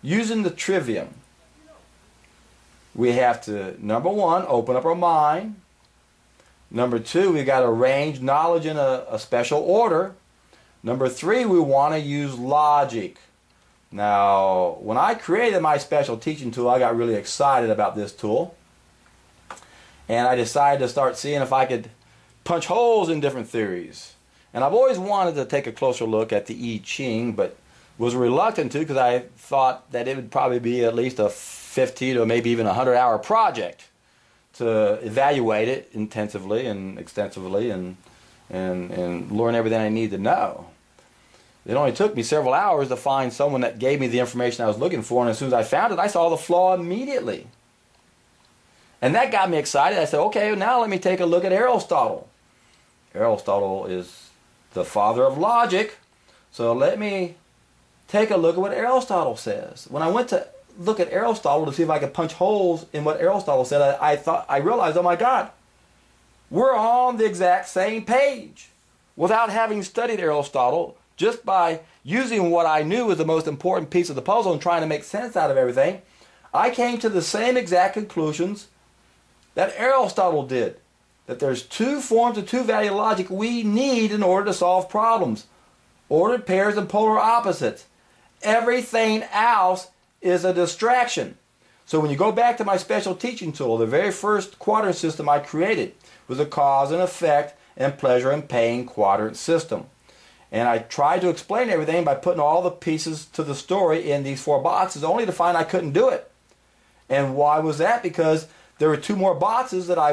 using the trivium, we have to, number one, open up our mind. Number two, we've got to arrange knowledge in a special order. Number three, we want to use logic. Now, when I created my special teaching tool, I got really excited about this tool. And I decided to start seeing if I could punch holes in different theories. And I've always wanted to take a closer look at the I Ching, but was reluctant to, because I thought that it would probably be at least a 50 or maybe even a 100-hour project to evaluate it intensively and extensively and learn everything I need to know. It only took me several hours to find someone that gave me the information I was looking for, and as soon as I found it, I saw the flaw immediately. And that got me excited. I said, okay, now let me take a look at Aristotle. Aristotle is the father of logic, so let me take a look at what Aristotle says. When I went to look at Aristotle to see if I could punch holes in what Aristotle said, I realized, oh my God, we're on the exact same page. Without having studied Aristotle, just by using what I knew was the most important piece of the puzzle and trying to make sense out of everything, I came to the same exact conclusions that Aristotle did. That there's two forms of two-value logic we need in order to solve problems. Ordered pairs and polar opposites. Everything else is a distraction. So when you go back to my special teaching tool, the very first quadrant system I created was a cause and effect and pleasure and pain quadrant system. And I tried to explain everything by putting all the pieces to the story in these 4 boxes, only to find I couldn't do it. And why was that? Because there were 2 more boxes that I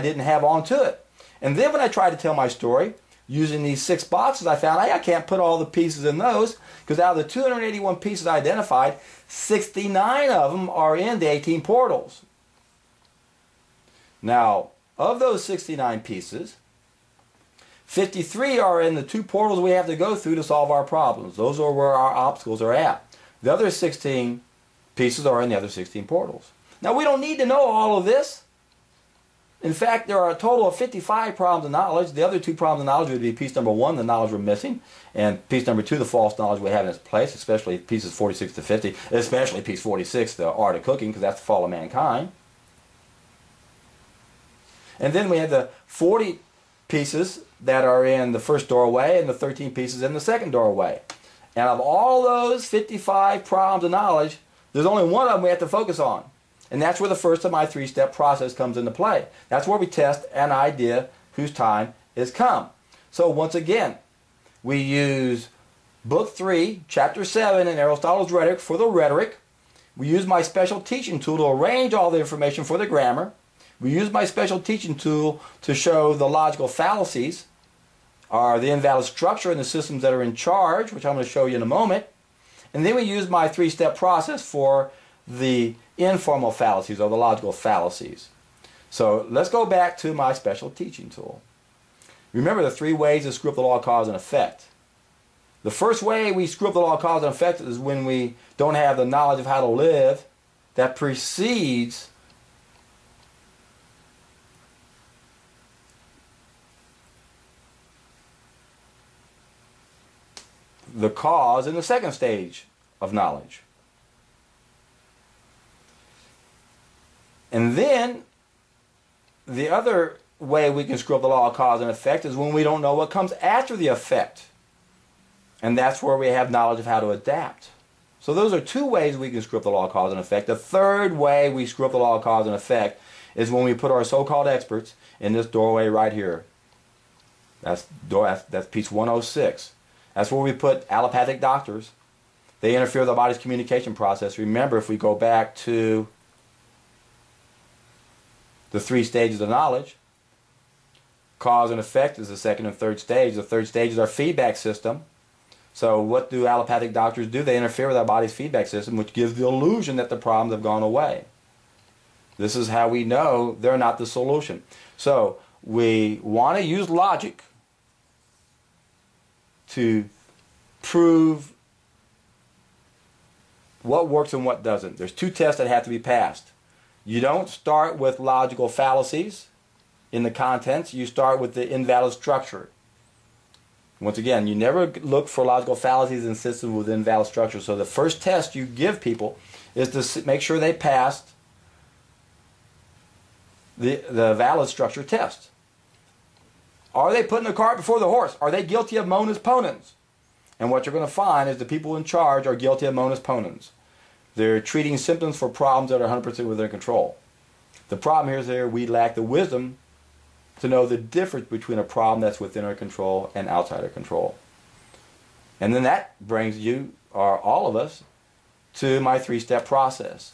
didn't have onto it. And then when I tried to tell my story, using these 6 boxes, I found I can't put all the pieces in those, because out of the 281 pieces I identified, 69 of them are in the 18 portals. Now, of those 69 pieces, 53 are in the 2 portals we have to go through to solve our problems. Those are where our obstacles are at. The other 16 pieces are in the other 16 portals. Now, we don't need to know all of this. In fact, there are a total of 55 problems of knowledge. The other 2 problems of knowledge would be piece number 1, the knowledge we're missing, and piece number 2, the false knowledge we have in its place, especially pieces 46 to 50, especially piece 46, the art of cooking, because that's the fall of mankind. And then we have the 40 pieces that are in the first doorway and the 13 pieces in the second doorway. And of all those 55 problems of knowledge, there's only one of them we have to focus on. And that's where the first of my 3-step process comes into play. That's where we test an idea whose time is come. So once again, we use Book 3, Chapter 7 in Aristotle's Rhetoric for the rhetoric. We use my special teaching tool to arrange all the information for the grammar. We use my special teaching tool to show the logical fallacies, or the invalid structure in the systems that are in charge, which I'm going to show you in a moment. And then we use my 3-step process for the informal fallacies, or the logical fallacies. So let's go back to my special teaching tool. Remember the 3 ways to screw up the law of cause and effect. The first way we screw up the law of cause and effect is when we don't have the knowledge of how to live that precedes the cause in the second stage of knowledge. And then the other way we can screw up the law of cause and effect is when we don't know what comes after the effect. And that's where we have knowledge of how to adapt. So those are 2 ways we can screw up the law of cause and effect. The third way we screw up the law of cause and effect is when we put our so-called experts in this doorway right here. That's piece 106. That's where we put allopathic doctors. They interfere with the body's communication process. Remember, if we go back to the 3 stages of knowledge, cause and effect is the second and third stage. The third stage is our feedback system. So what do allopathic doctors do? They interfere with our body's feedback system, which gives the illusion that the problems have gone away. This is how we know they're not the solution. So we want to use logic to prove what works and what doesn't. There's 2 tests that have to be passed. You don't start with logical fallacies in the contents. You start with the invalid structure. Once again, you never look for logical fallacies in systems with invalid structure. So the first test you give people is to make sure they passed the valid structure test. Are they putting the cart before the horse? Are they guilty of monus ponens? And what you're going to find is the people in charge are guilty of monus ponens. They're treating symptoms for problems that are 100% within their control. The problem here is that we lack the wisdom to know the difference between a problem that's within our control and outside our control. And then that brings you, or all of us, to my 3-step process.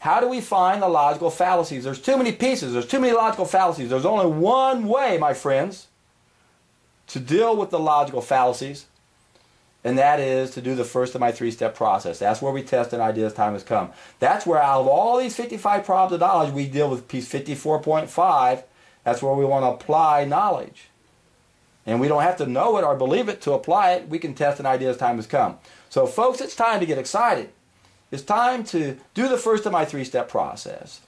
How do we find the logical fallacies? There's too many pieces. There's too many logical fallacies. There's only one way, my friends, to deal with the logical fallacies, and that is to do the first of my 3-step process. That's where we test an idea as time has come. That's where out of all these 55 problems of knowledge, we deal with piece 54.5. That's where we want to apply knowledge. And we don't have to know it or believe it to apply it. We can test an idea as time has come. So folks, it's time to get excited. It's time to do the first of my 3-step process.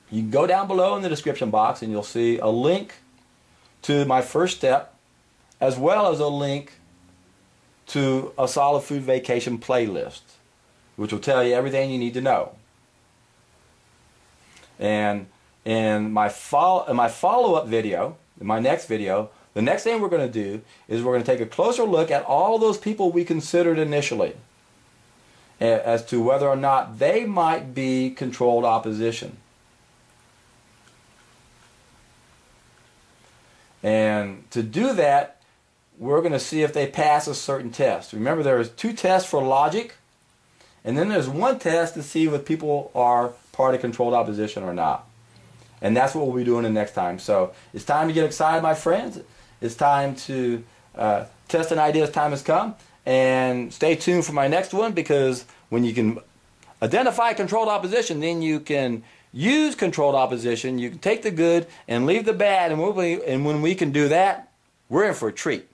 You can go down below in the description box and you'll see a link to my first step, as well as a link to a solid food vacation playlist, which will tell you everything you need to know. And in my follow-up video, in my next video, the next thing we're going to do is we're going to take a closer look at all those people we considered initially as to whether or not they might be controlled opposition. And to do that, we're going to see if they pass a certain test. Remember, there's 2 tests for logic, and then there's 1 test to see if people are part of controlled opposition or not. And that's what we'll be doing the next time. So it's time to get excited, my friends. It's time to test an idea as time has come. And stay tuned for my next one, because when you can identify controlled opposition, then you can use controlled opposition. You can take the good and leave the bad, and when we can do that, we're in for a treat.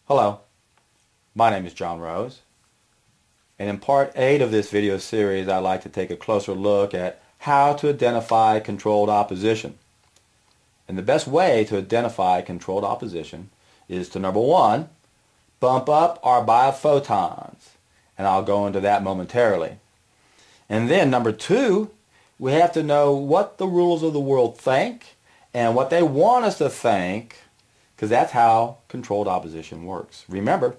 Hello, my name is John Rose, and in part 8 of this video series, I'd like to take a closer look at how to identify controlled opposition. And the best way to identify controlled opposition is to, number 1, bump up our biophotons, and I'll go into that momentarily. And then number 2, we have to know what the rulers of the world think and what they want us to think, because that's how controlled opposition works. Remember,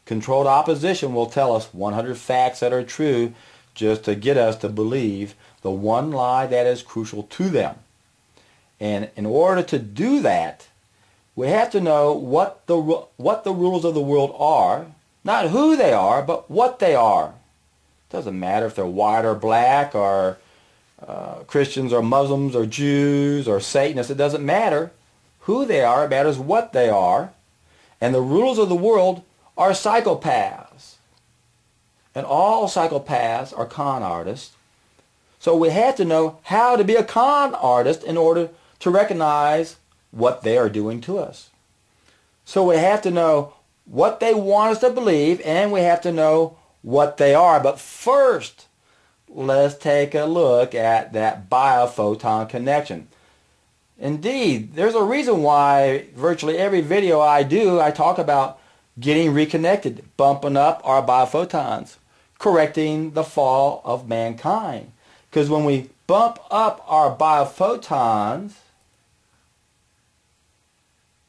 controlled opposition will tell us 100 facts that are true just to get us to believe the one lie that is crucial to them. And in order to do that, we have to know what the rulers of the world are, not who they are, but what they are. It doesn't matter if they're white or black or Christians or Muslims or Jews or Satanists. It doesn't matter who they are. It matters what they are. And the rulers of the world are psychopaths. And all psychopaths are con artists. So we have to know how to be a con artist in order to recognize what they are doing to us. So we have to know what they want us to believe, and we have to know what they are. But first, let's take a look at that biophoton connection. Indeed, there's a reason why virtually every video I do, I talk about getting reconnected, bumping up our biophotons, correcting the fall of mankind. Because when we bump up our biophotons,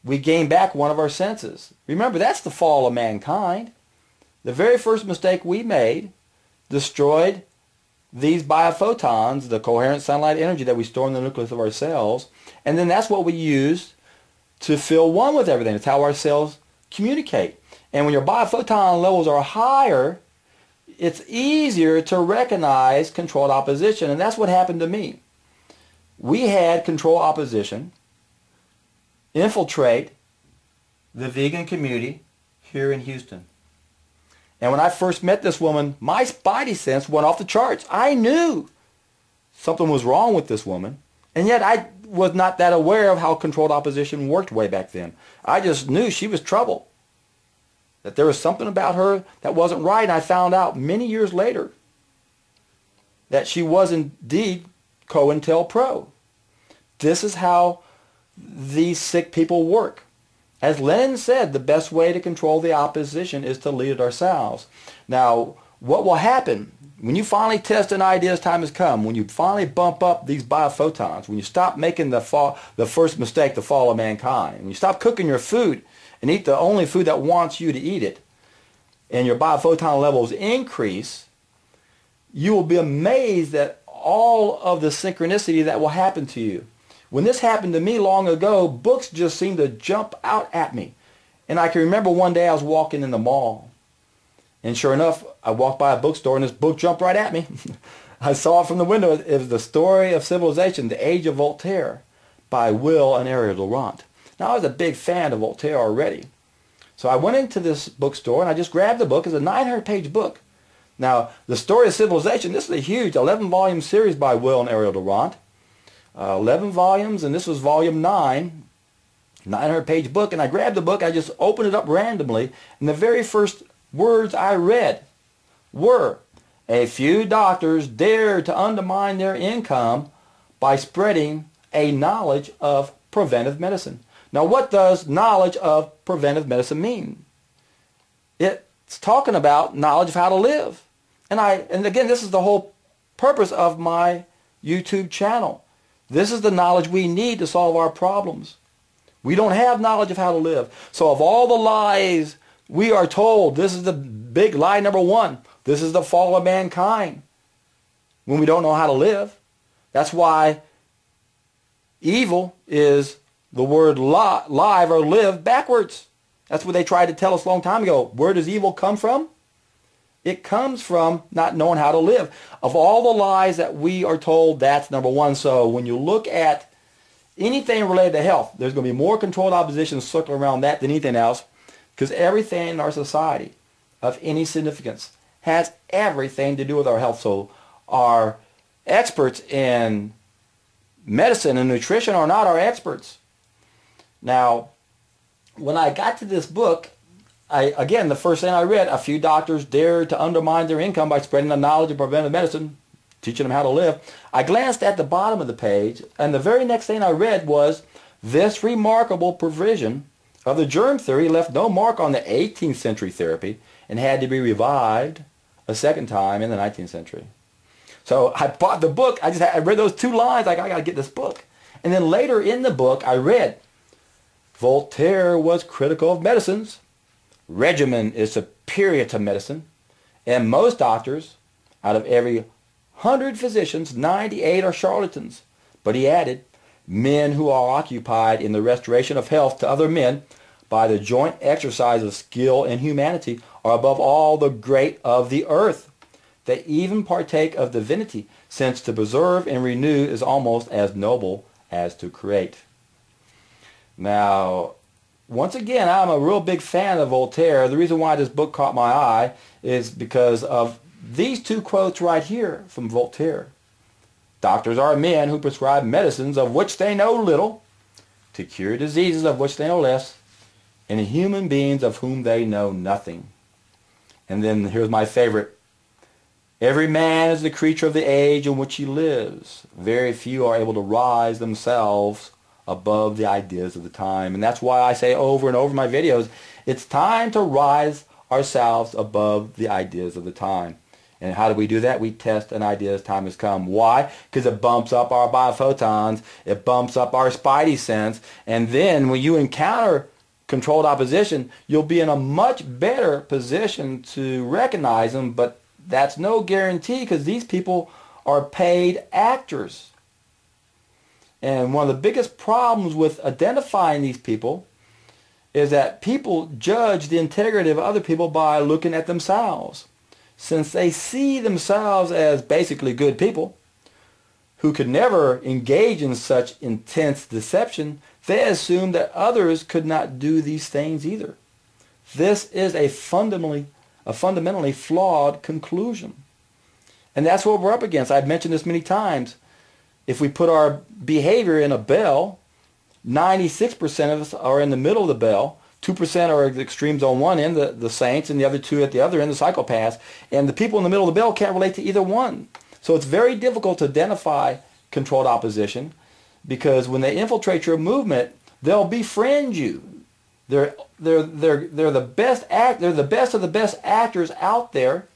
we gain back one of our senses. Remember, that's the fall of mankind. The very first mistake we made destroyed these biophotons, the coherent sunlight energy that we store in the nucleus of our cells, and then that's what we use to feel one with everything. It's how our cells communicate. And when your biophoton levels are higher, it's easier to recognize controlled opposition, and that's what happened to me. We had controlled opposition infiltrate the vegan community here in Houston. And when I first met this woman, my spidey sense went off the charts. I knew something was wrong with this woman, and yet I was not that aware of how controlled opposition worked way back then. I just knew she was trouble, that there was something about her that wasn't right, and I found out many years later that she was indeed COINTELPRO. This is how these sick people work. As Lenin said, the best way to control the opposition is to lead it ourselves. Now, what will happen when you finally test an idea as time has come, when you finally bump up these biophotons, when you stop making the first mistake, the fall of mankind, when you stop cooking your food and eat the only food that wants you to eat it, and your biophoton levels increase, you will be amazed at all of the synchronicity that will happen to you. When this happened to me long ago, books just seemed to jump out at me. And I can remember one day I was walking in the mall. And sure enough, I walked by a bookstore and this book jumped right at me. I saw it from the window. It was The Story of Civilization, The Age of Voltaire by Will and Ariel Durant. Now, I was a big fan of Voltaire already. So I went into this bookstore and I just grabbed the book. It's a 900-page book. Now, The Story of Civilization, this is a huge 11-volume series by Will and Ariel Durant. 11 volumes, and this was volume 9, 900-page book, and I grabbed the book, I just opened it up randomly, and the very first words I read were, "A few doctors dare to undermine their income by spreading a knowledge of preventive medicine." Now, what does knowledge of preventive medicine mean? It's talking about knowledge of how to live. And again, this is the whole purpose of my YouTube channel. This is the knowledge we need to solve our problems. We don't have knowledge of how to live. So of all the lies we are told, this is the big lie number 1. This is the fall of mankind. When we don't know how to live. That's why evil is the word live or live backwards. That's what they tried to tell us a long time ago. Where does evil come from? It comes from not knowing how to live. Of all the lies that we are told, that's number 1. So when you look at anything related to health, there's going to be more controlled opposition circling around that than anything else, because everything in our society of any significance has everything to do with our health. So our experts in medicine and nutrition are not our experts. Now, when I got to this book, again, the first thing I read, a few doctors dared to undermine their income by spreading the knowledge of preventive medicine, teaching them how to live. I glanced at the bottom of the page, and the very next thing I read was, this remarkable provision of the germ theory left no mark on the 18th century therapy and had to be revived a second time in the 19th century. So I bought the book. I read those two lines. Like, I got to get this book. And then later in the book, I read, Voltaire was critical of medicines. Regimen is superior to medicine. And most doctors, out of every 100 physicians, 98 are charlatans. But he added, men who are occupied in the restoration of health to other men by the joint exercise of skill and humanity are above all the great of the earth. They even partake of divinity, since to preserve and renew is almost as noble as to create. Now, once again, I'm a real big fan of Voltaire. The reason why this book caught my eye is because of these two quotes right here from Voltaire. Doctors are men who prescribe medicines of which they know little, to cure diseases of which they know less, and human beings of whom they know nothing. And then here's my favorite. Every man is the creature of the age in which he lives. Very few are able to rise themselves above the ideas of the time. And that's why I say over and over in my videos, it's time to rise ourselves above the ideas of the time. And how do we do that? We test an idea as time has come. Why? Because it bumps up our biophotons. It bumps up our spidey sense. And then when you encounter controlled opposition, you'll be in a much better position to recognize them. But that's no guarantee, because these people are paid actors. And one of the biggest problems with identifying these people is that people judge the integrity of other people by looking at themselves. Since they see themselves as basically good people who could never engage in such intense deception, they assume that others could not do these things either. This is a fundamentally flawed conclusion. And that's what we're up against. I've mentioned this many times. If we put our behavior in a bell, 96% of us are in the middle of the bell. 2% are the extremes on one end, the saints, and the other 2 at the other end, the psychopaths. And the people in the middle of the bell can't relate to either one. So it's very difficult to identify controlled opposition, because when they infiltrate your movement, they'll befriend you. They're the best of the best actors out there,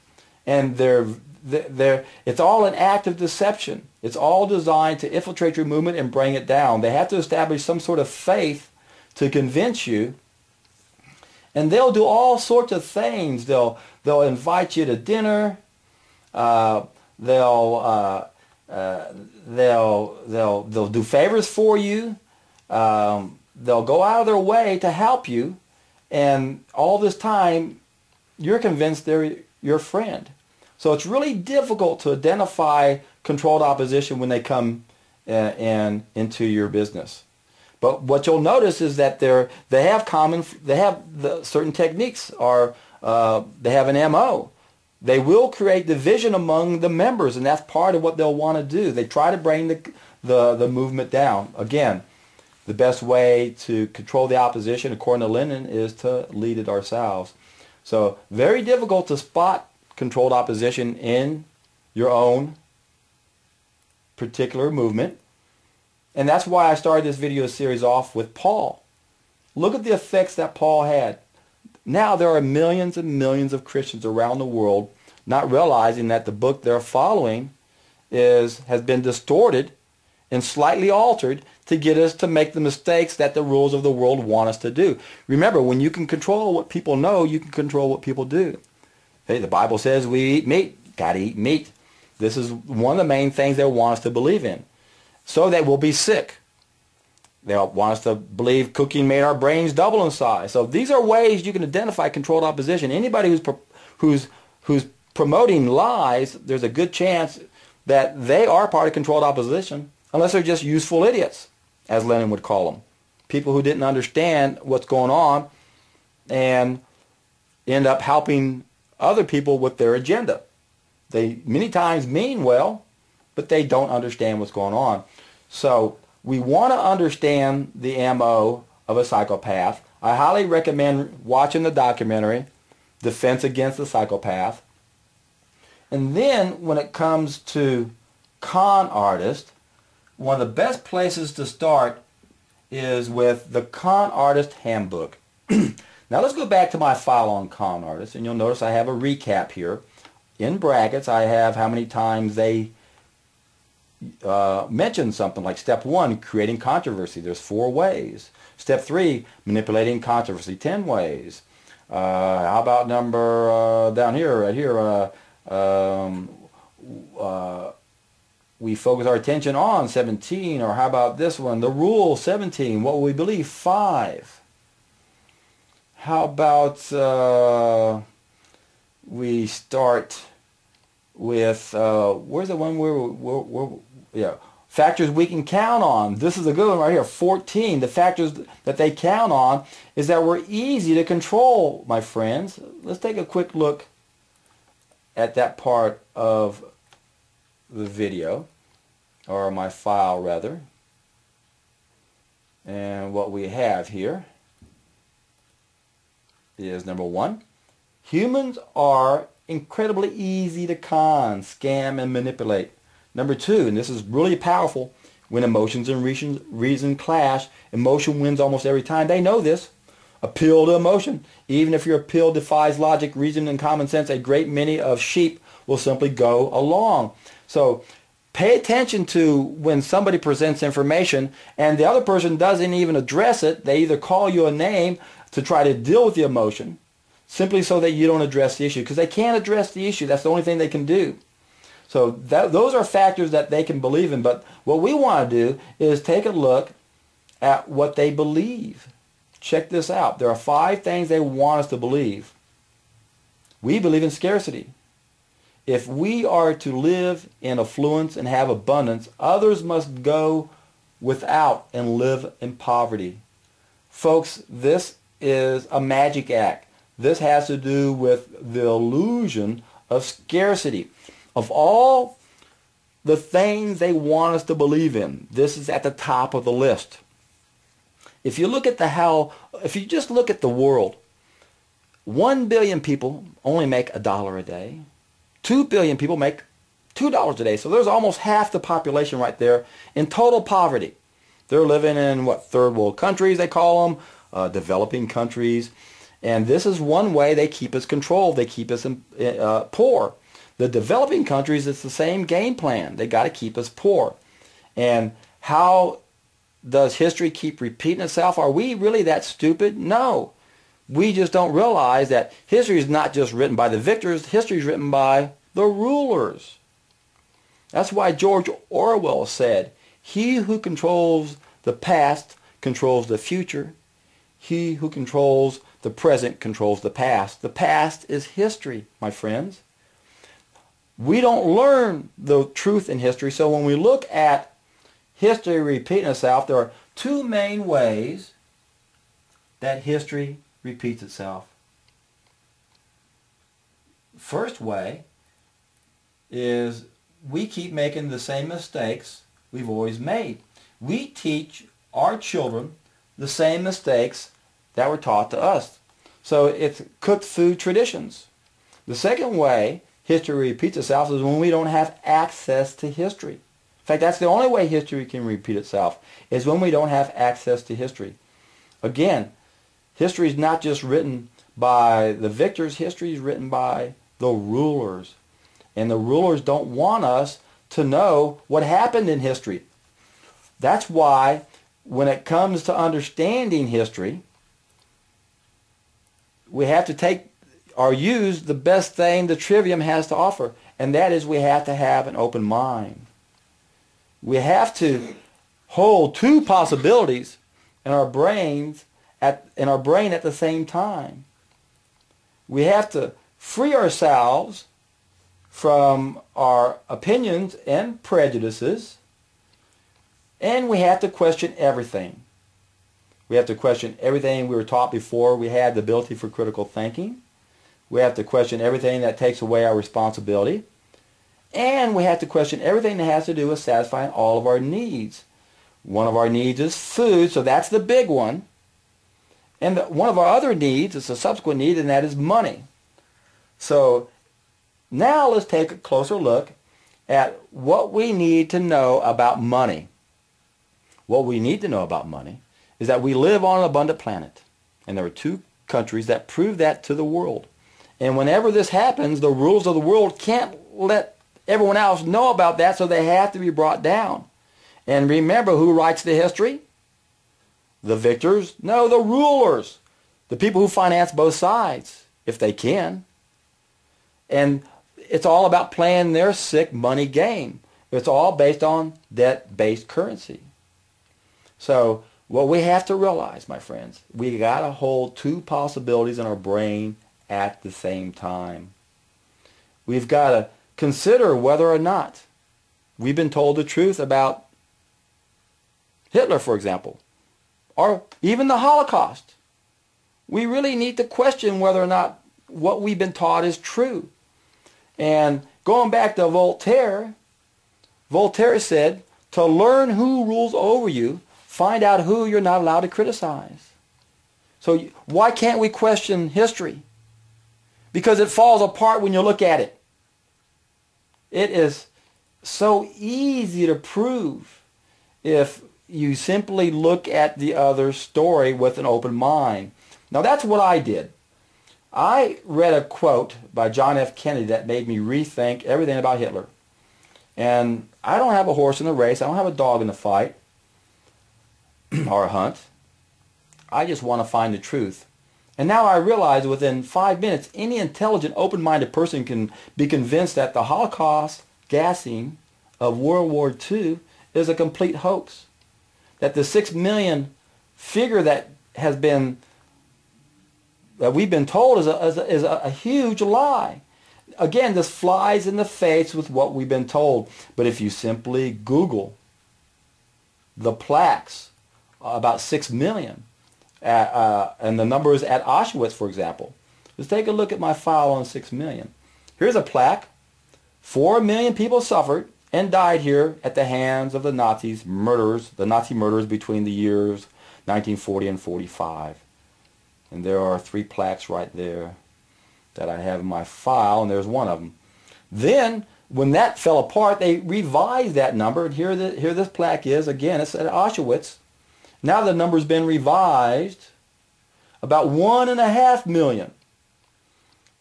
and it's all an act of deception. It's all designed to infiltrate your movement and bring it down. They have to establish some sort of faith to convince you. And they'll do all sorts of things. They'll invite you to dinner. They'll do favors for you. They'll go out of their way to help you. And all this time, you're convinced they're your friend. So it's really difficult to identify controlled opposition when they come into your business. But what you'll notice is that they have certain techniques, or they have an MO. They will create division among the members, and that's part of what they'll want to do. They try to bring the movement down. Again, the best way to control the opposition, according to Lenin, is to lead it ourselves. So very difficult to spot controlled opposition in your own particular movement. And that's why I started this video series off with Paul. Look at the effects that Paul had. Now there are millions and millions of Christians around the world not realizing that the book they're following has been distorted and slightly altered to get us to make the mistakes that the rules of the world want us to do. Remember, when you can control what people know, you can control what people do. Hey, the Bible says we eat meat. Got to eat meat. This is one of the main things they want us to believe in. So that we'll be sick. They want us to believe cooking made our brains double in size. So these are ways you can identify controlled opposition. Anybody who's promoting lies, there's a good chance that they are part of controlled opposition, unless they're just useful idiots, as Lenin would call them. People who didn't understand what's going on and end up helping other people with their agenda. They many times mean well, but they don't understand what's going on. So we want to understand the MO of a psychopath. I highly recommend watching the documentary, Defense Against the Psychopath. And then when it comes to con artists, one of the best places to start is with the Con Artist Handbook. Now let's go back to my file on con artists, and you'll notice I have a recap here. In brackets, I have how many times they mention something like step 1, creating controversy. There's 4 ways. Step 3, manipulating controversy, 10 ways. How about number down here, right here, we focus our attention on 17, or how about this one, the rule 17, what will we believe, 5. How about we start with, where's the one where yeah, factors we can count on. This is a good one right here, 14. The factors that they count on is that we're easy to control, my friends. Let's take a quick look at that part of the video, or my file rather. And what we have here is number 1, humans are incredibly easy to con, scam, and manipulate. Number 2, and this is really powerful, when emotions and reason clash, emotion wins almost every time. They know this. Appeal to emotion. Even if your appeal defies logic, reason, and common sense, a great many of sheep will simply go along. So pay attention to when somebody presents information and the other person doesn't even address it. They either call you a name to try to deal with the emotion, simply so that you don't address the issue, because they can't address the issue. That's the only thing they can do. So those are factors that they can believe in. But what we want to do is take a look at what they believe. Check this out. There are 5 things they want us to believe. We believe in scarcity. If we are to live in affluence and have abundance, others must go without and live in poverty. Folks, this is a magic act. This has to do with the illusion of scarcity. Of all the things they want us to believe in, this is at the top of the list. If you look at if you just look at the world, 1 billion people only make $1 a day. 2 billion people make $2 a day. So there's almost half the population right there in total poverty. They're living in, what, third world countries, they call them, developing countries. And this is one way they keep us controlled. They keep us poor. The developing countries, it's the same game plan. They got to keep us poor. And how does history keep repeating itself? Are we really that stupid? No. We just don't realize that history is not just written by the victors. History is written by the rulers. That's why George Orwell said, "He who controls the past controls the future. He who controls the present controls the past." The past is history, my friends. We don't learn the truth in history. So when we look at history repeating itself, there are 2 main ways that history repeats itself. First way is we keep making the same mistakes we've always made. We teach our children the same mistakes that were taught to us. So it's cooked food traditions. The second way history repeats itself is when we don't have access to history. In fact, that's the only way history can repeat itself, is when we don't have access to history. Again, history is not just written by the victors. History is written by the rulers. And the rulers don't want us to know what happened in history. That's why when it comes to understanding history, we have to take or use the best thing the Trivium has to offer, and that is we have to have an open mind. We have to hold 2 possibilities in our brains at the same time. We have to free ourselves from our opinions and prejudices, and we have to question everything. We have to question everything we were taught before we had the ability for critical thinking. We have to question everything that takes away our responsibility. And we have to question everything that has to do with satisfying all of our needs. One of our needs is food, so that's the big one. And one of our other needs is a subsequent need, and that is money. So now let's take a closer look at what we need to know about money. What we need to know about money is that we live on an abundant planet. And there are two countries that prove that to the world. And whenever this happens, the rulers of the world can't let everyone else know about that, so they have to be brought down. And remember, who writes the history? The victors? No, the rulers. The people who finance both sides, if they can. And it's all about playing their sick money game. It's all based on debt-based currency. So what we have to realize, my friends, we got to hold two possibilities in our brain at the same time. We've got to consider whether or not we've been told the truth about Hitler, for example, or even the Holocaust. We really need to question whether or not what we've been taught is true. And going back to Voltaire, Voltaire said, to learn who rules over you, find out who you're not allowed to criticize. So why can't we question history? Because it falls apart when you look at it. It is so easy to prove if you simply look at the other story with an open mind. Now that's what I did. I read a quote by John F. Kennedy that made me rethink everything about Hitler. And I don't have a horse in the race. I don't have a dog in the fight or a hunt. I just want to find the truth. And now I realize within 5 minutes, any intelligent, open-minded person can be convinced that the Holocaust gassing of World War II is a complete hoax. That the 6 million figure that we've been told is a huge lie. Again, this flies in the face with what we've been told. But if you simply Google the plaques about 6 million, and the numbers at Auschwitz, for example. Let's take a look at my file on 6 million. Here's a plaque. 4 million people suffered and died here at the hands of the Nazis, the Nazi murderers between the years 1940 and 45. And there are 3 plaques right there that I have in my file, and there's one of them. Then, when that fell apart, they revised that number, and here this plaque is. Again, it's at Auschwitz. Now the number's been revised, about 1.5 million.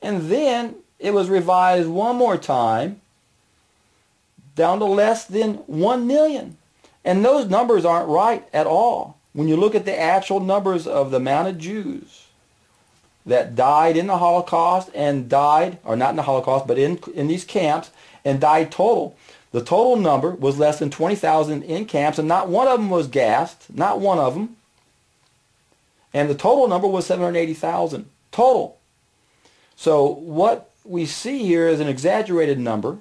And then it was revised one more time, down to less than 1 million. And those numbers aren't right at all. When you look at the actual numbers of the amount of Jews that died in the Holocaust and died, or not in the Holocaust, but in these camps, and died total, the total number was less than 20,000 in camps, and not one of them was gassed, not one of them. And the total number was 780,000 total. So what we see here is an exaggerated number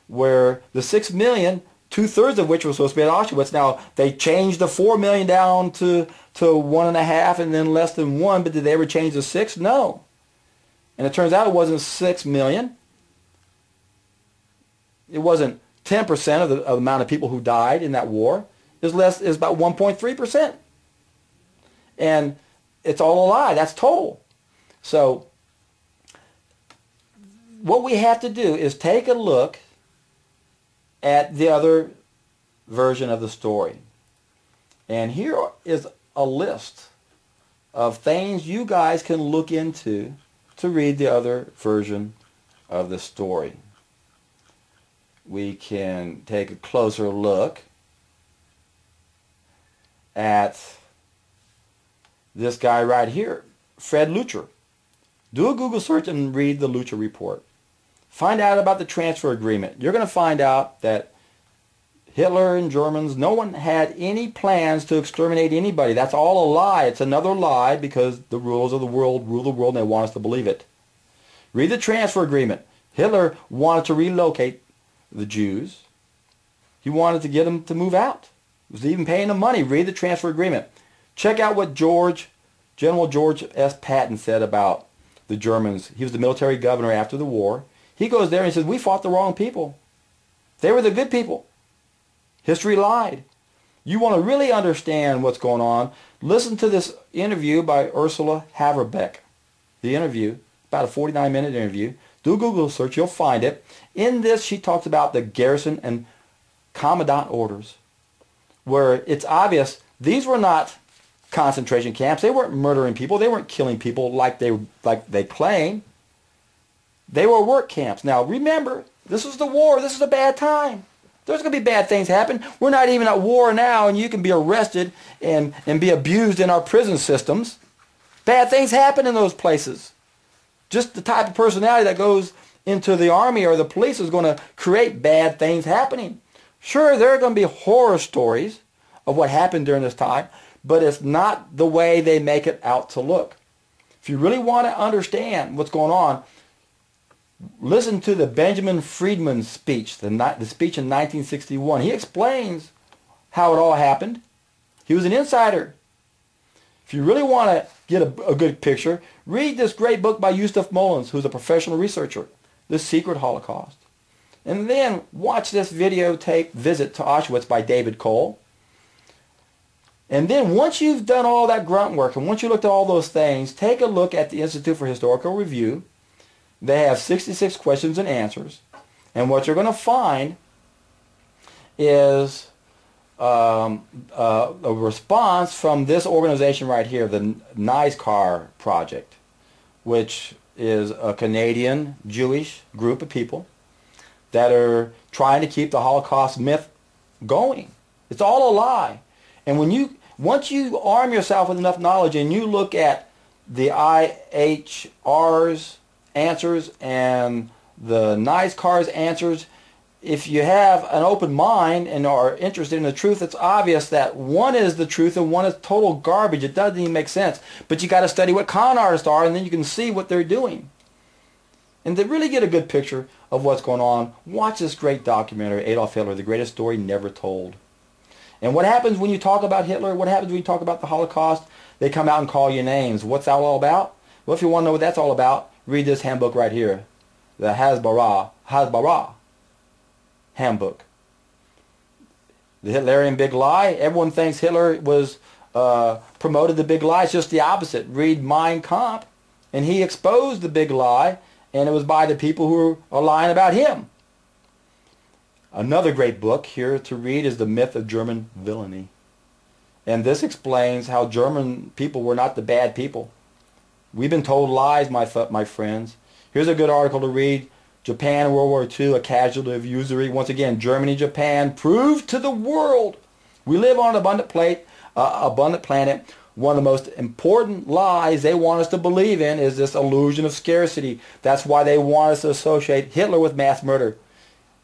where the 6 million, 2/3 of which was supposed to be at Auschwitz. Now, they changed the 4 million down to 1.5 and then less than 1, but did they ever change the 6? No. And it turns out it wasn't 6 million. It wasn't 10% of the amount of people who died in that war. It was about 1.3%. And it's all a lie. That's total. So what we have to do is take a look at the other version of the story. And here is a list of things you guys can look into to read the other version of the story. We can take a closer look at this guy right here, Fred Lucher. Do a Google search and read the Lucher report. Find out about the transfer agreement. You're going to find out that Hitler and Germans, no one had any plans to exterminate anybody. That's all a lie. It's another lie because the rulers of the world rule the world and they want us to believe it. Read the transfer agreement. Hitler wanted to relocate the Jews. He wanted to get them to move out. He was even paying them money. Read the transfer agreement. Check out what General George S. Patton said about the Germans. He was the military governor after the war. He goes there and he says, we fought the wrong people. They were the good people. History lied. You want to really understand what's going on, listen to this interview by Ursula Haverbeck. The interview, about a 49-minute interview. Do a Google search, you'll find it. In this, she talks about the garrison and commandant orders, where it's obvious these were not concentration camps. They weren't murdering people. They weren't killing people like they claim. They were work camps. Now, remember, this is the war. This is a bad time. There's going to be bad things happen. We're not even at war now, and you can be arrested and be abused in our prison systems. Bad things happen in those places. Just the type of personality that goes into the army or the police is going to create bad things happening. Sure, there are going to be horror stories of what happened during this time, but it's not the way they make it out to look. If you really want to understand what's going on, listen to the Benjamin Friedman speech, the speech in 1961. He explains how it all happened. He was an insider. If you really want to get a good picture, read this great book by Eustace Mullins, who's a professional researcher, The Secret Holocaust. And then watch this videotape Visit to Auschwitz by David Cole. And then once you've done all that grunt work and once you looked at all those things, take a look at the Institute for Historical Review. They have 66 questions and answers. And what you're going to find is a response from this organization right here, the NISCAR Project, which is a Canadian Jewish group of people that are trying to keep the Holocaust myth going. It's all a lie. And once you arm yourself with enough knowledge and you look at the IHR's answers and the NISCAR's answers, if you have an open mind and are interested in the truth, it's obvious that one is the truth and one is total garbage. It doesn't even make sense. But you got to study what con artists are, and then you can see what they're doing. And to really get a good picture of what's going on, watch this great documentary, Adolf Hitler, The Greatest Story Never Told. And what happens when you talk about Hitler? What happens when you talk about the Holocaust? They come out and call you names. What's that all about? Well, if you want to know what that's all about, read this handbook right here, the Hasbara handbook. The Hitlerian big lie. Everyone thinks Hitler was promoted the big lie. It's just the opposite. Read Mein Kampf, and he exposed the big lie, and it was by the people who are lying about him. Another great book here to read is The Myth of German Villainy. And this explains how German people were not the bad people. We've been told lies, my friends. Here's a good article to read. Japan, World War II, a casualty of usury. Once again, Germany, Japan, proved to the world we live on an abundant planet. One of the most important lies they want us to believe in is this illusion of scarcity. That's why they want us to associate Hitler with mass murder.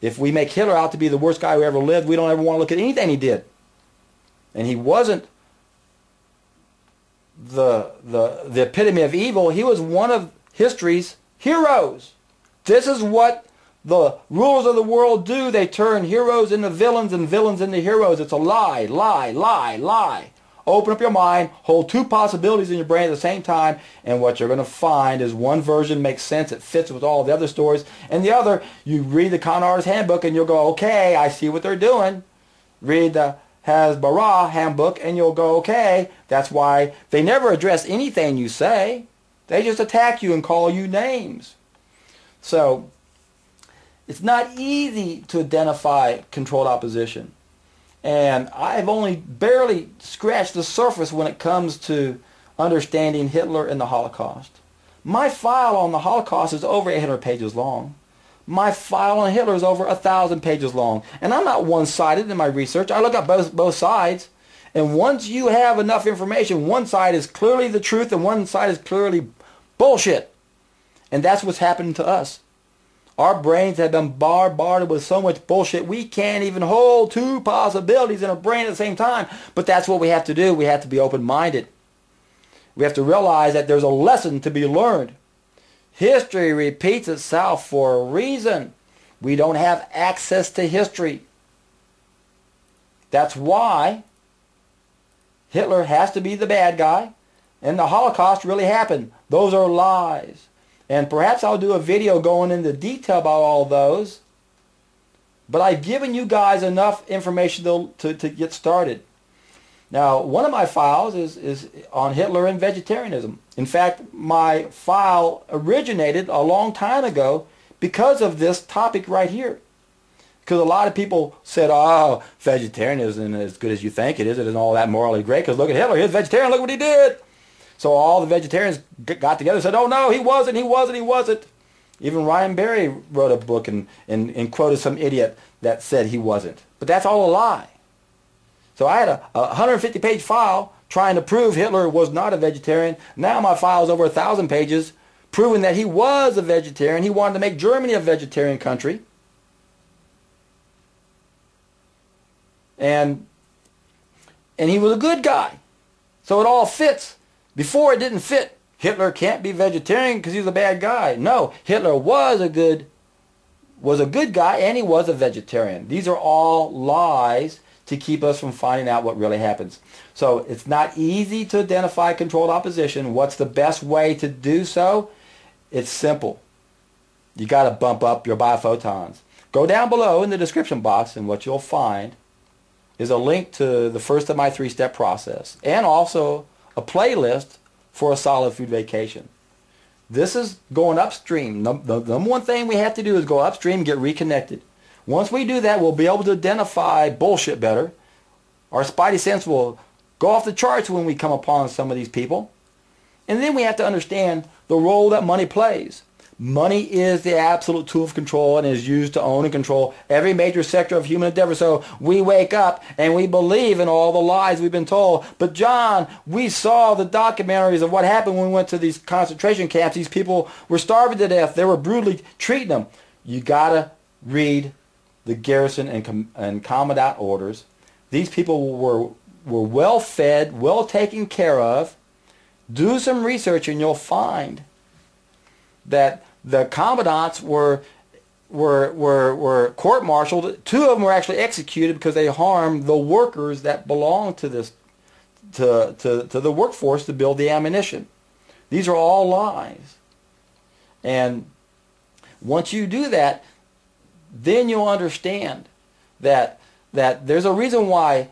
If we make Hitler out to be the worst guy who ever lived, we don't ever want to look at anything he did. And he wasn't the epitome of evil. He was one of history's heroes. This is what the rulers of the world do. They turn heroes into villains and villains into heroes. It's a lie, lie, lie, lie. Open up your mind, hold two possibilities in your brain at the same time, and what you're going to find is one version makes sense, it fits with all the other stories, and the other, you read the Con Artist Handbook and you'll go, okay, I see what they're doing. Read the Hasbara Handbook and you'll go, okay, that's why they never address anything you say. They just attack you and call you names. So, it's not easy to identify controlled opposition. And I've only barely scratched the surface when it comes to understanding Hitler and the Holocaust. My file on the Holocaust is over 800 pages long. My file on Hitler is over 1,000 pages long. And I'm not one-sided in my research. I look at both sides. And once you have enough information, one side is clearly the truth and one side is clearly bullshit. And that's what's happening to us. Our brains have been bombarded with so much bullshit, we can't even hold two possibilities in our brain at the same time. But that's what we have to do. We have to be open-minded. We have to realize that there's a lesson to be learned. History repeats itself for a reason. We don't have access to history. That's why Hitler has to be the bad guy, and the Holocaust really happened. Those are lies. And perhaps I'll do a video going into detail about all those. But I've given you guys enough information to get started. Now, one of my files is on Hitler and vegetarianism. In fact, my file originated a long time ago because of this topic right here. Because a lot of people said, oh, vegetarianism isn't as good as you think it is. It isn't all that morally great because look at Hitler. He's vegetarian. Look what he did. So all the vegetarians got together and said, oh, no, he wasn't. Even Ryan Berry wrote a book and quoted some idiot that said he wasn't. But that's all a lie. So I had a 150-page file trying to prove Hitler was not a vegetarian. Now my file is over 1,000 pages proving that he was a vegetarian. He wanted to make Germany a vegetarian country. And he was a good guy. So it all fits. Before it didn't fit. Hitler can't be vegetarian because he's a bad guy. No, Hitler was a good guy and he was a vegetarian. These are all lies to keep us from finding out what really happens. So it's not easy to identify controlled opposition. What's the best way to do so? It's simple. You got to bump up your biophotons. Go down below in the description box and what you'll find is a link to the first of my 3-step process and also a playlist for a solid food vacation. This is going upstream. The number one thing we have to do is go upstream and get reconnected. Once we do that, we'll be able to identify bullshit better. Our spidey sense will go off the charts when we come upon some of these people. And then we have to understand the role that money plays. Money is the absolute tool of control and is used to own and control every major sector of human endeavor. So we wake up and we believe in all the lies we've been told. But John, we saw the documentaries of what happened when we went to these concentration camps. These people were starving to death. They were brutally treating them. You got to read the garrison and commandant orders. These people were well fed, well taken care of. Do some research and you'll find that the commandants were court-martialed. 2 of them were actually executed because they harmed the workers that belonged to this to the workforce to build the ammunition. These are all lies. And once you do that, then you'll understand that there's a reason why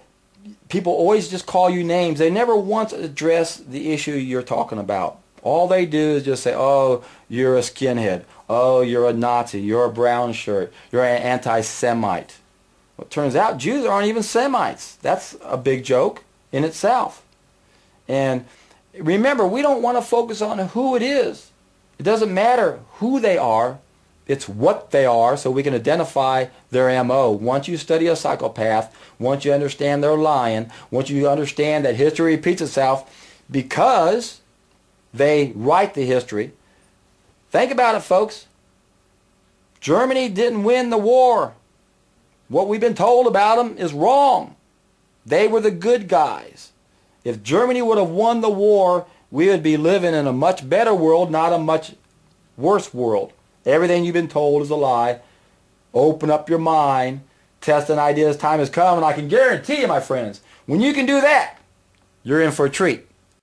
people always just call you names. They never once address the issue you're talking about. All they do is just say, oh, you're a skinhead. Oh, you're a Nazi. You're a brown shirt. You're an anti-Semite. Well, it turns out Jews aren't even Semites. That's a big joke in itself. And remember, we don't want to focus on who it is. It doesn't matter who they are. It's what they are so we can identify their MO. Once you study a psychopath, once you understand they're lying, once you understand that history repeats itself because they write the history. Think about it, folks. Germany didn't win the war. What we've been told about them is wrong. They were the good guys. If Germany would have won the war, we would be living in a much better world, not a much worse world. Everything you've been told is a lie. Open up your mind. Test an idea as time has come. And I can guarantee you, my friends, when you can do that, you're in for a treat.